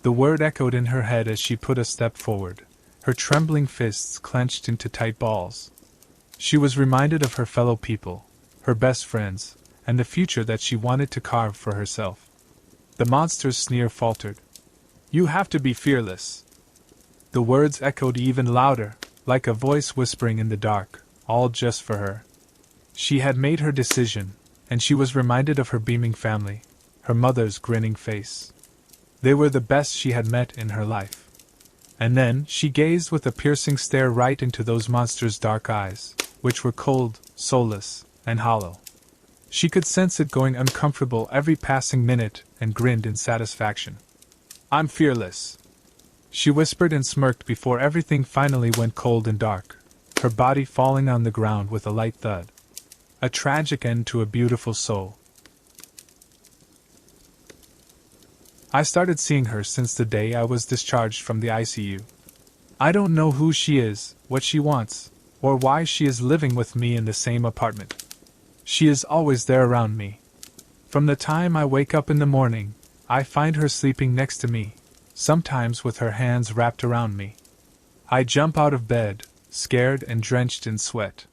The word echoed in her head as she put a step forward, her trembling fists clenched into tight balls. She was reminded of her fellow people, her best friends, and the future that she wanted to carve for herself. The monster's sneer faltered. You have to be fearless. The words echoed even louder, like a voice whispering in the dark, all just for her. She had made her decision, and she was reminded of her beaming family, her mother's grinning face. They were the best she had met in her life. And then she gazed with a piercing stare right into those monsters' dark eyes, which were cold, soulless, and hollow. She could sense it going uncomfortable every passing minute and grinned in satisfaction. I'm fearless, she whispered and smirked before everything finally went cold and dark, her body falling on the ground with a light thud. A tragic end to a beautiful soul. I started seeing her since the day I was discharged from the ICU. I don't know who she is, what she wants, or why she is living with me in the same apartment. She is always there around me. From the time I wake up in the morning, I find her sleeping next to me, sometimes with her hands wrapped around me. I jump out of bed, scared and drenched in sweat.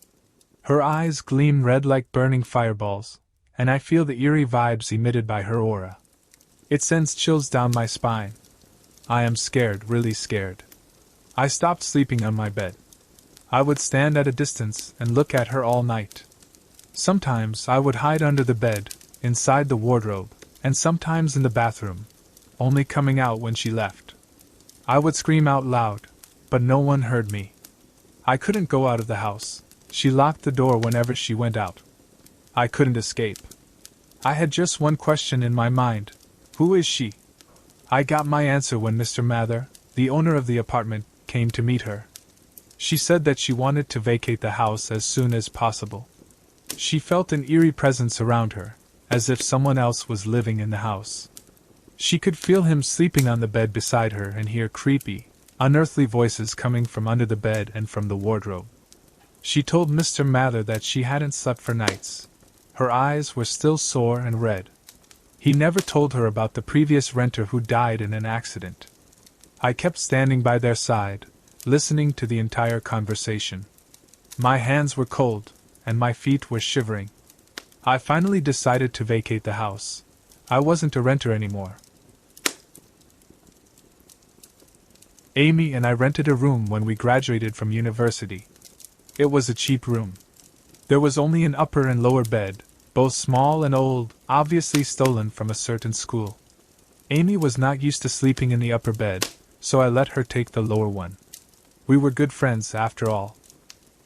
Her eyes gleam red like burning fireballs, and I feel the eerie vibes emitted by her aura. It sends chills down my spine. I am scared, really scared. I stopped sleeping on my bed. I would stand at a distance and look at her all night. Sometimes I would hide under the bed, inside the wardrobe, and sometimes in the bathroom, only coming out when she left. I would scream out loud, but no one heard me. I couldn't go out of the house. She locked the door whenever she went out. I couldn't escape. I had just one question in my mind. Who is she? I got my answer when Mr. Mather, the owner of the apartment, came to meet her. She said that she wanted to vacate the house as soon as possible. She felt an eerie presence around her, as if someone else was living in the house. She could feel him sleeping on the bed beside her and hear creepy, unearthly voices coming from under the bed and from the wardrobe. She told Mr. Mather that she hadn't slept for nights. Her eyes were still sore and red. He never told her about the previous renter who died in an accident. I kept standing by their side, listening to the entire conversation. My hands were cold, and my feet were shivering. I finally decided to vacate the house. I wasn't a renter anymore. Amy and I rented a room when we graduated from university. It was a cheap room. There was only an upper and lower bed, both small and old, obviously stolen from a certain school. Amy was not used to sleeping in the upper bed, so I let her take the lower one. We were good friends, after all.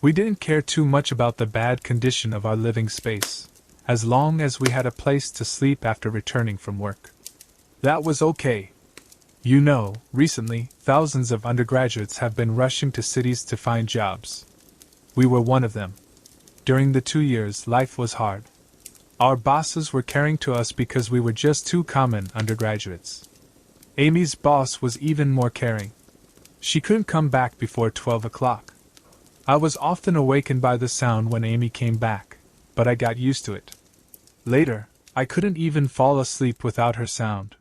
We didn't care too much about the bad condition of our living space, as long as we had a place to sleep after returning from work. That was okay. You know, recently, thousands of undergraduates have been rushing to cities to find jobs. We were one of them. During the 2 years, life was hard. Our bosses were caring to us because we were just two common undergraduates. Amy's boss was even more caring. She couldn't come back before 12 o'clock. I was often awakened by the sound when Amy came back, but I got used to it. Later, I couldn't even fall asleep without her sound.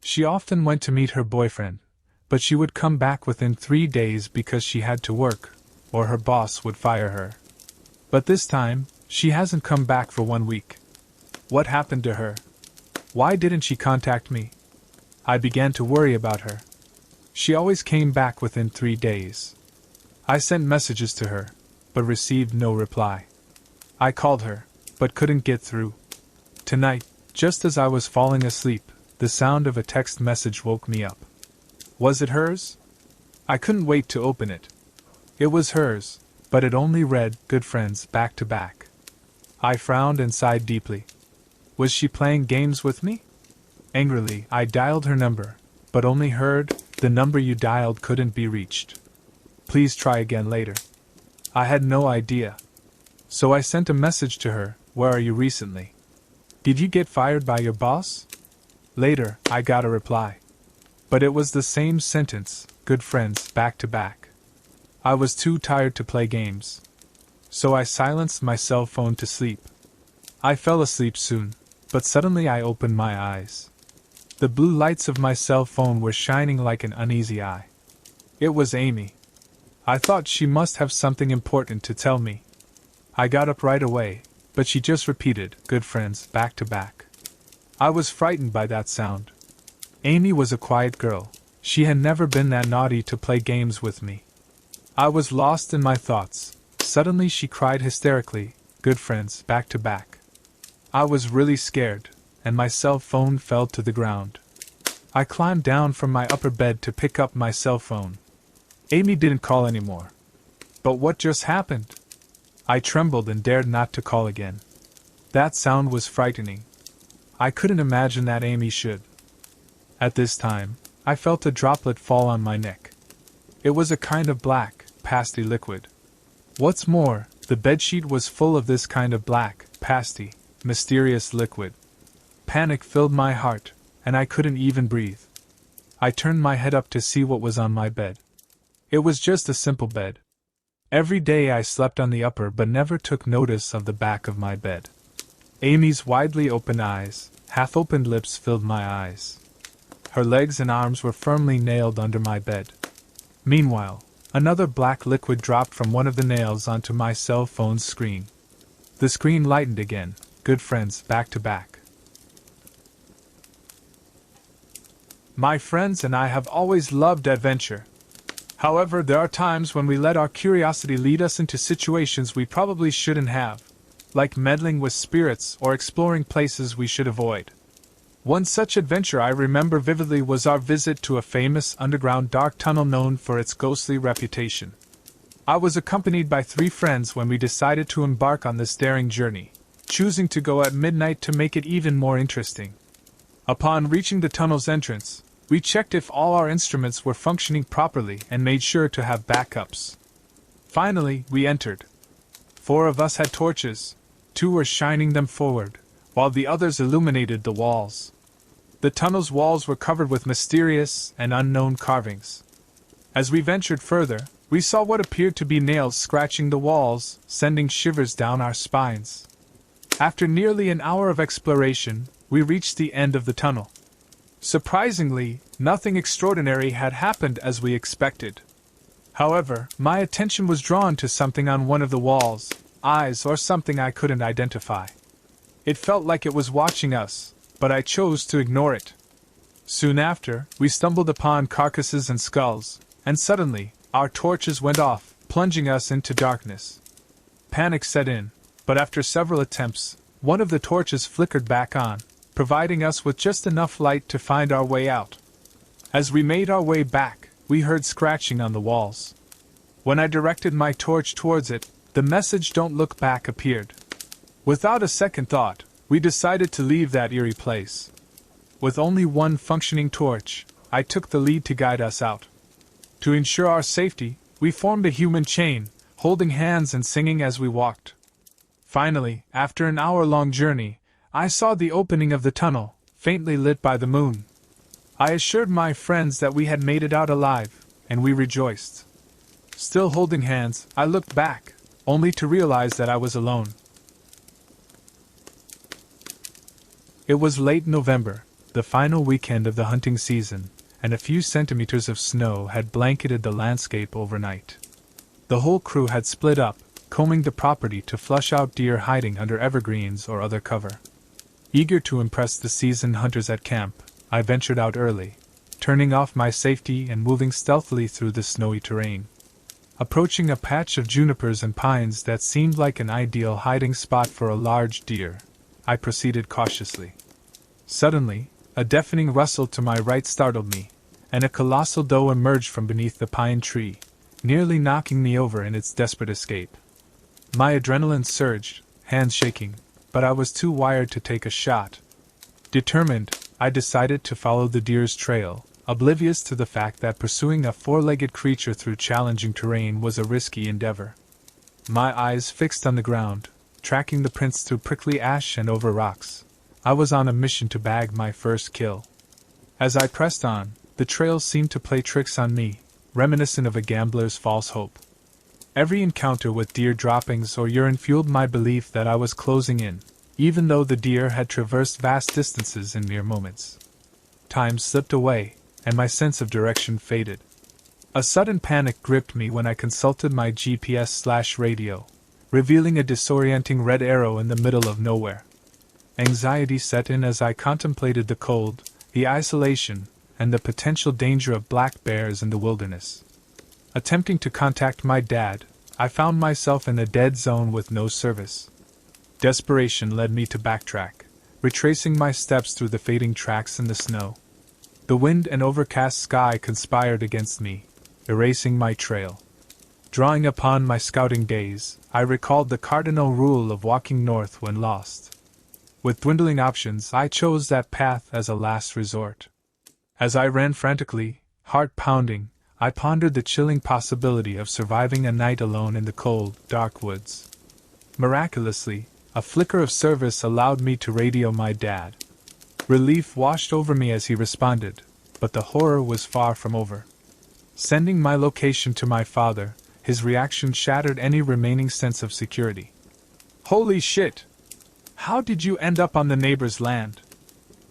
She often went to meet her boyfriend, but she would come back within 3 days because she had to work, or her boss would fire her. But this time, she hasn't come back for 1 week. What happened to her? Why didn't she contact me? I began to worry about her. She always came back within 3 days. I sent messages to her, but received no reply. I called her, but couldn't get through. Tonight, just as I was falling asleep, the sound of a text message woke me up. Was it hers? I couldn't wait to open it. It was hers, but it only read, "Good friends, back to back." I frowned and sighed deeply. Was she playing games with me? Angrily, I dialed her number, but only heard, "The number you dialed couldn't be reached. Please try again later." I had no idea. So I sent a message to her, "Where are you recently? Did you get fired by your boss?" Later, I got a reply. But it was the same sentence, "Good friends, back to back." I was too tired to play games. So I silenced my cell phone to sleep. I fell asleep soon, but suddenly I opened my eyes. The blue lights of my cell phone were shining like an uneasy eye. It was Amy. I thought she must have something important to tell me. I got up right away, but she just repeated, "Good friends, back to back." I was frightened by that sound. Amy was a quiet girl. She had never been that naughty to play games with me. I was lost in my thoughts. Suddenly she cried hysterically, "Good friends, back to back." I was really scared, and my cell phone fell to the ground. I climbed down from my upper bed to pick up my cell phone. Amy didn't call anymore. But what just happened? I trembled and dared not to call again. That sound was frightening. I couldn't imagine that Amy should. At this time, I felt a droplet fall on my neck. It was a kind of black, pasty liquid. What's more, the bedsheet was full of this kind of black, pasty, mysterious liquid. Panic filled my heart, and I couldn't even breathe. I turned my head up to see what was on my bed. It was just a simple bed. Every day I slept on the upper but never took notice of the back of my bed. Amy's widely open eyes, half-opened lips filled my eyes. Her legs and arms were firmly nailed under my bed. Meanwhile, another black liquid dropped from one of the nails onto my cell phone's screen. The screen lightened again, "Good friends, back to back." My friends and I have always loved adventure. However, there are times when we let our curiosity lead us into situations we probably shouldn't have, like meddling with spirits or exploring places we should avoid. One such adventure I remember vividly was our visit to a famous underground dark tunnel known for its ghostly reputation. I was accompanied by 3 friends when we decided to embark on this daring journey, choosing to go at midnight to make it even more interesting. Upon reaching the tunnel's entrance, we checked if all our instruments were functioning properly and made sure to have backups. Finally, we entered. 4 of us had torches. 2 were shining them forward, while the others illuminated the walls. The tunnel's walls were covered with mysterious and unknown carvings. As we ventured further, We saw what appeared to be nails scratching the walls, sending shivers down our spines. After nearly an hour of exploration, we reached the end of the tunnel. Surprisingly, nothing extraordinary had happened as we expected. However, my attention was drawn to something on one of the walls, eyes or something I couldn't identify. It felt like it was watching us, but I chose to ignore it. Soon after, we stumbled upon carcasses and skulls, and suddenly, our torches went off, plunging us into darkness. Panic set in, but after several attempts, one of the torches flickered back on, providing us with just enough light to find our way out. As we made our way back, we heard scratching on the walls. When I directed my torch towards it, the message "Don't look back" appeared. Without a second thought, we decided to leave that eerie place. With only one functioning torch, I took the lead to guide us out. To ensure our safety, we formed a human chain, holding hands and singing as we walked. Finally, after an hour-long journey, I saw the opening of the tunnel, faintly lit by the moon. I assured my friends that we had made it out alive, and we rejoiced. Still holding hands, I looked back, only to realize that I was alone. It was late November, the final weekend of the hunting season, and a few centimeters of snow had blanketed the landscape overnight. The whole crew had split up, combing the property to flush out deer hiding under evergreens or other cover. Eager to impress the seasoned hunters at camp, I ventured out early, turning off my safety and moving stealthily through the snowy terrain. Approaching a patch of junipers and pines that seemed like an ideal hiding spot for a large deer, I proceeded cautiously. Suddenly, a deafening rustle to my right startled me, and a colossal doe emerged from beneath the pine tree, nearly knocking me over in its desperate escape. My adrenaline surged, hands shaking, but I was too wired to take a shot. Determined, I decided to follow the deer's trail, oblivious to the fact that pursuing a four-legged creature through challenging terrain was a risky endeavor. My eyes fixed on the ground, tracking the prints through prickly ash and over rocks, I was on a mission to bag my first kill. As I pressed on, the trail seemed to play tricks on me, reminiscent of a gambler's false hope. Every encounter with deer droppings or urine fueled my belief that I was closing in, even though the deer had traversed vast distances in mere moments. Time slipped away, and my sense of direction faded. A sudden panic gripped me when I consulted my GPS/radio, revealing a disorienting red arrow in the middle of nowhere. Anxiety set in as I contemplated the cold, the isolation, and the potential danger of black bears in the wilderness. Attempting to contact my dad, I found myself in a dead zone with no service. Desperation led me to backtrack, retracing my steps through the fading tracks in the snow. The wind and overcast sky conspired against me, erasing my trail. Drawing upon my scouting days, I recalled the cardinal rule of walking north when lost. With dwindling options, I chose that path as a last resort. As I ran frantically, heart pounding, I pondered the chilling possibility of surviving a night alone in the cold, dark woods. Miraculously, a flicker of service allowed me to radio my dad. Relief washed over me as he responded, but the horror was far from over. Sending my location to my father, his reaction shattered any remaining sense of security. "Holy shit! How did you end up on the neighbor's land?"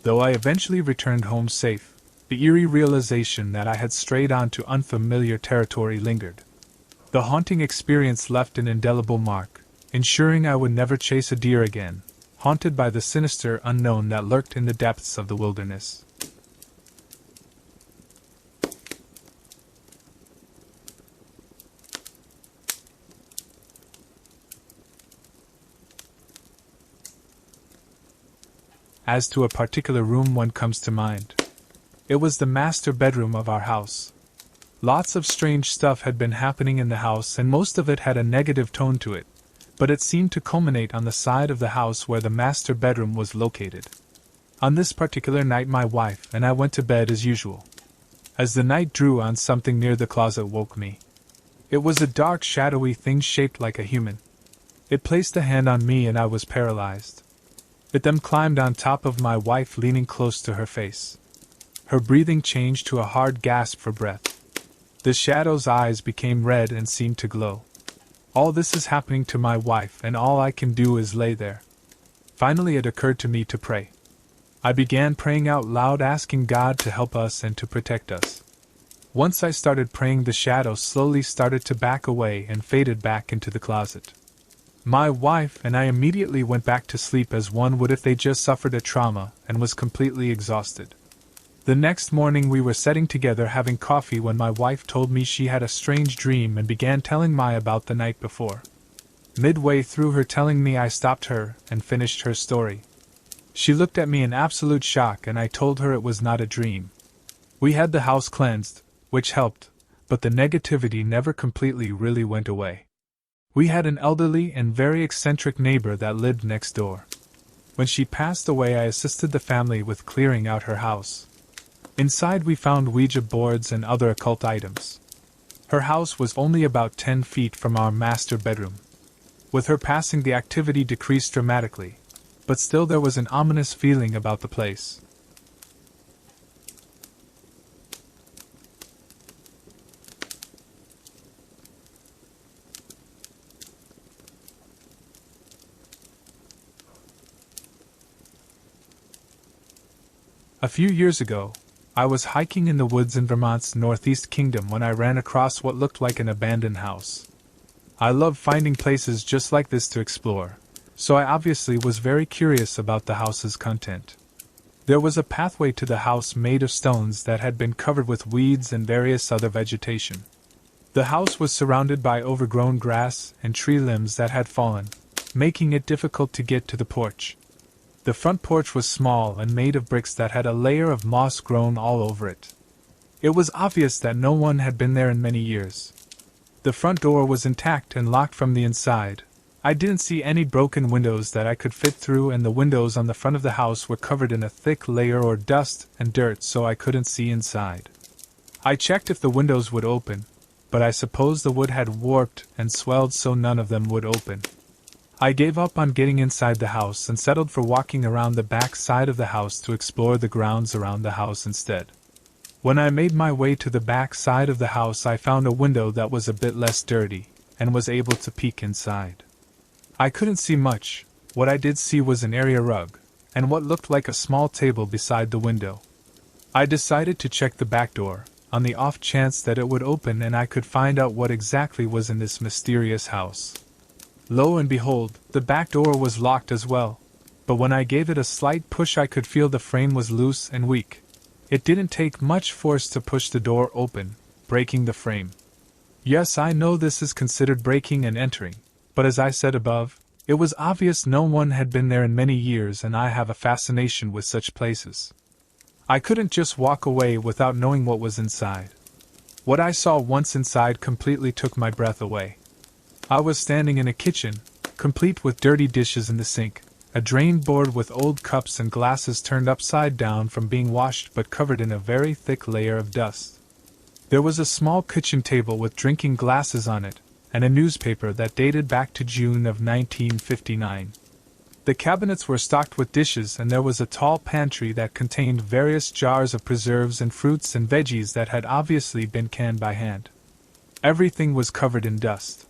Though I eventually returned home safe, the eerie realization that I had strayed onto unfamiliar territory lingered. The haunting experience left an indelible mark, ensuring I would never chase a deer again, haunted by the sinister unknown that lurked in the depths of the wilderness. As to a particular room one comes to mind. It was the master bedroom of our house. Lots of strange stuff had been happening in the house and most of it had a negative tone to it, but it seemed to culminate on the side of the house where the master bedroom was located. On this particular night my wife and I went to bed as usual. As the night drew on, something near the closet woke me. It was a dark, shadowy thing shaped like a human. It placed a hand on me and I was paralyzed. It then climbed on top of my wife, leaning close to her face. Her breathing changed to a hard gasp for breath. The shadow's eyes became red and seemed to glow. All this is happening to my wife, and all I can do is lay there. Finally, it occurred to me to pray. I began praying out loud, asking God to help us and to protect us. Once I started praying, the shadow slowly started to back away and faded back into the closet. My wife and I immediately went back to sleep as one would if they just suffered a trauma and was completely exhausted. The next morning we were sitting together having coffee when my wife told me she had a strange dream and began telling me about the night before. Midway through her telling me, I stopped her and finished her story. She looked at me in absolute shock, and I told her it was not a dream. We had the house cleansed, which helped, but the negativity never completely really went away. We had an elderly and very eccentric neighbor that lived next door. When she passed away, I assisted the family with clearing out her house. Inside we found Ouija boards and other occult items. Her house was only about 10 feet from our master bedroom. With her passing, the activity decreased dramatically, but still there was an ominous feeling about the place. A few years ago, I was hiking in the woods in Vermont's Northeast Kingdom when I ran across what looked like an abandoned house. I love finding places just like this to explore, so I obviously was very curious about the house's content. There was a pathway to the house made of stones that had been covered with weeds and various other vegetation. The house was surrounded by overgrown grass and tree limbs that had fallen, making it difficult to get to the porch. The front porch was small and made of bricks that had a layer of moss grown all over it. It was obvious that no one had been there in many years. The front door was intact and locked from the inside. I didn't see any broken windows that I could fit through, and the windows on the front of the house were covered in a thick layer of dust and dirt, so I couldn't see inside. I checked if the windows would open, but I suppose the wood had warped and swelled, so none of them would open. I gave up on getting inside the house and settled for walking around the back side of the house to explore the grounds around the house instead. When I made my way to the back side of the house, I found a window that was a bit less dirty, and was able to peek inside. I couldn't see much. What I did see was an area rug, and what looked like a small table beside the window. I decided to check the back door, on the off chance that it would open and I could find out what exactly was in this mysterious house. Lo and behold, the back door was locked as well, but when I gave it a slight push I could feel the frame was loose and weak. It didn't take much force to push the door open, breaking the frame. Yes, I know this is considered breaking and entering, but as I said above, it was obvious no one had been there in many years, and I have a fascination with such places. I couldn't just walk away without knowing what was inside. What I saw once inside completely took my breath away. I was standing in a kitchen, complete with dirty dishes in the sink, a drain board with old cups and glasses turned upside down from being washed but covered in a very thick layer of dust. There was a small kitchen table with drinking glasses on it, and a newspaper that dated back to June of 1959. The cabinets were stocked with dishes, and there was a tall pantry that contained various jars of preserves and fruits and veggies that had obviously been canned by hand. Everything was covered in dust.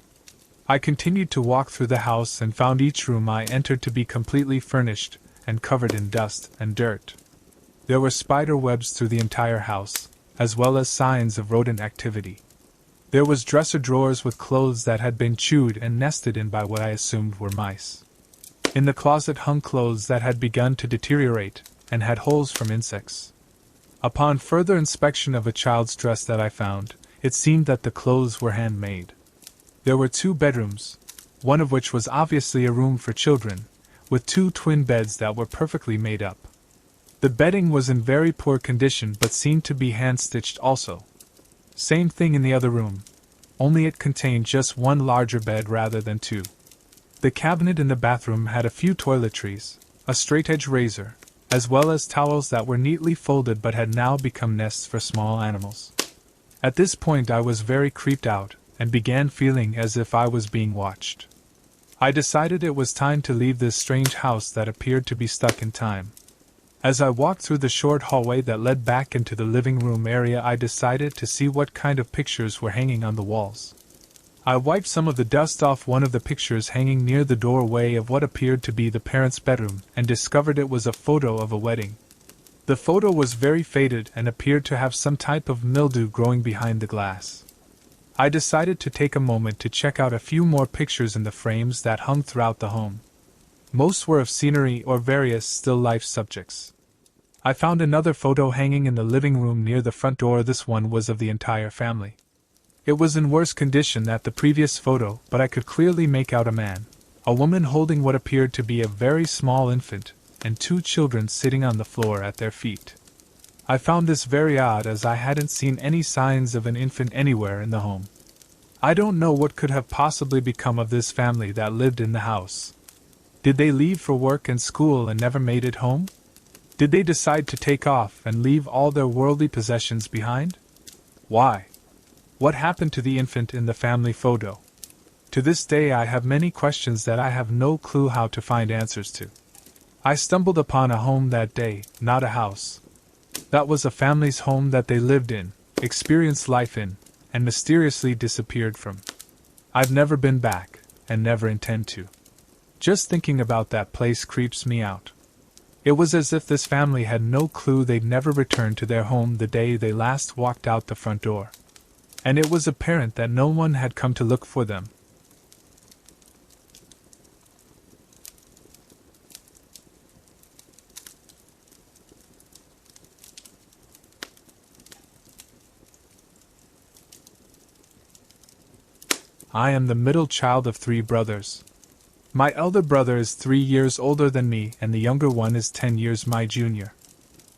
I continued to walk through the house and found each room I entered to be completely furnished and covered in dust and dirt. There were spider webs through the entire house, as well as signs of rodent activity. There was dresser drawers with clothes that had been chewed and nested in by what I assumed were mice. In the closet hung clothes that had begun to deteriorate and had holes from insects. Upon further inspection of a child's dress that I found, it seemed that the clothes were handmade. There were 2 bedrooms, one of which was obviously a room for children, with 2 twin beds that were perfectly made up. The bedding was in very poor condition but seemed to be hand-stitched also. Same thing in the other room, only it contained just 1 larger bed rather than 2. The cabinet in the bathroom had a few toiletries, a straight-edge razor, as well as towels that were neatly folded but had now become nests for small animals. At this point I was very creeped out, and began feeling as if I was being watched. I decided it was time to leave this strange house that appeared to be stuck in time. As I walked through the short hallway that led back into the living room area, I decided to see what kind of pictures were hanging on the walls. I wiped some of the dust off one of the pictures hanging near the doorway of what appeared to be the parents' bedroom and discovered it was a photo of a wedding. The photo was very faded and appeared to have some type of mildew growing behind the glass. I decided to take a moment to check out a few more pictures in the frames that hung throughout the home. Most were of scenery or various still life subjects. I found another photo hanging in the living room near the front door. This one was of the entire family. It was in worse condition than the previous photo, but I could clearly make out a man, a woman holding what appeared to be a very small infant, and two children sitting on the floor at their feet. I found this very odd as I hadn't seen any signs of an infant anywhere in the home. I don't know what could have possibly become of this family that lived in the house. Did they leave for work and school and never made it home? Did they decide to take off and leave all their worldly possessions behind? Why? What happened to the infant in the family photo? To this day I have many questions that I have no clue how to find answers to. I stumbled upon a home that day, not a house. That was a family's home that they lived in, experienced life in, and mysteriously disappeared from. I've never been back, and never intend to. Just thinking about that place creeps me out. It was as if this family had no clue they'd never return to their home the day they last walked out the front door. And it was apparent that no one had come to look for them. I am the middle child of 3 brothers. My elder brother is 3 years older than me and the younger one is 10 years my junior.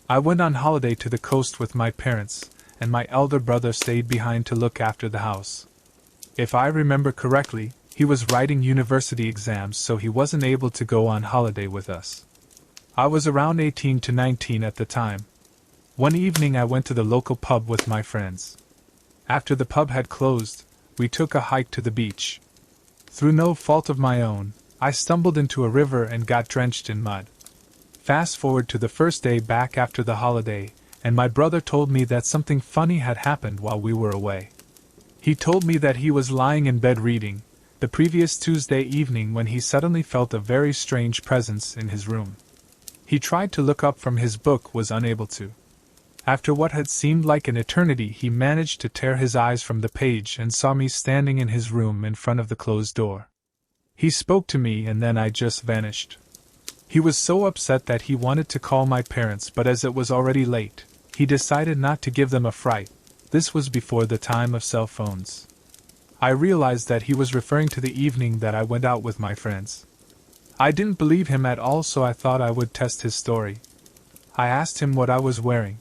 I went on holiday to the coast with my parents, and my elder brother stayed behind to look after the house. If I remember correctly, he was writing university exams, so he wasn't able to go on holiday with us. I was around 18 to 19 at the time. One evening I went to the local pub with my friends. After the pub had closed, we took a hike to the beach. Through no fault of my own, I stumbled into a river and got drenched in mud. Fast forward to the first day back after the holiday, and my brother told me that something funny had happened while we were away. He told me that he was lying in bed reading, the previous Tuesday evening, when he suddenly felt a very strange presence in his room. He tried to look up from his book, was unable to. After what had seemed like an eternity, he managed to tear his eyes from the page and saw me standing in his room in front of the closed door. He spoke to me and then I just vanished. He was so upset that he wanted to call my parents, but as it was already late, he decided not to give them a fright. This was before the time of cell phones. I realized that he was referring to the evening that I went out with my friends. I didn't believe him at all, so I thought I would test his story. I asked him what I was wearing.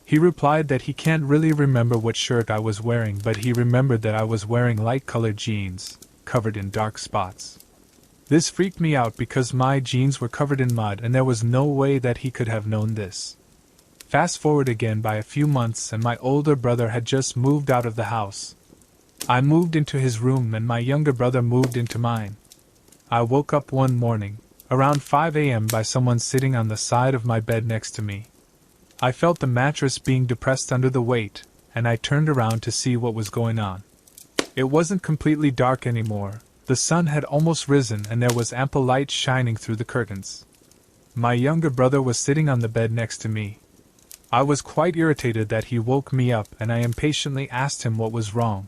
He replied that he can't really remember what shirt I was wearing, but he remembered that I was wearing light-colored jeans, covered in dark spots. This freaked me out because my jeans were covered in mud and there was no way that he could have known this. Fast forward again by a few months and my older brother had just moved out of the house. I moved into his room and my younger brother moved into mine. I woke up one morning, around 5 a.m. by someone sitting on the side of my bed next to me. I felt the mattress being depressed under the weight, and I turned around to see what was going on. It wasn't completely dark anymore. The sun had almost risen and there was ample light shining through the curtains. My younger brother was sitting on the bed next to me. I was quite irritated that he woke me up and I impatiently asked him what was wrong.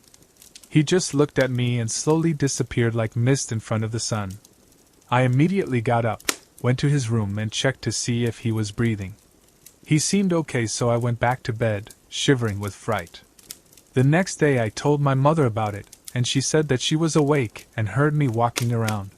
He just looked at me and slowly disappeared like mist in front of the sun. I immediately got up, went to his room and checked to see if he was breathing. He seemed okay, so I went back to bed, shivering with fright. The next day I told my mother about it, and she said that she was awake and heard me walking around.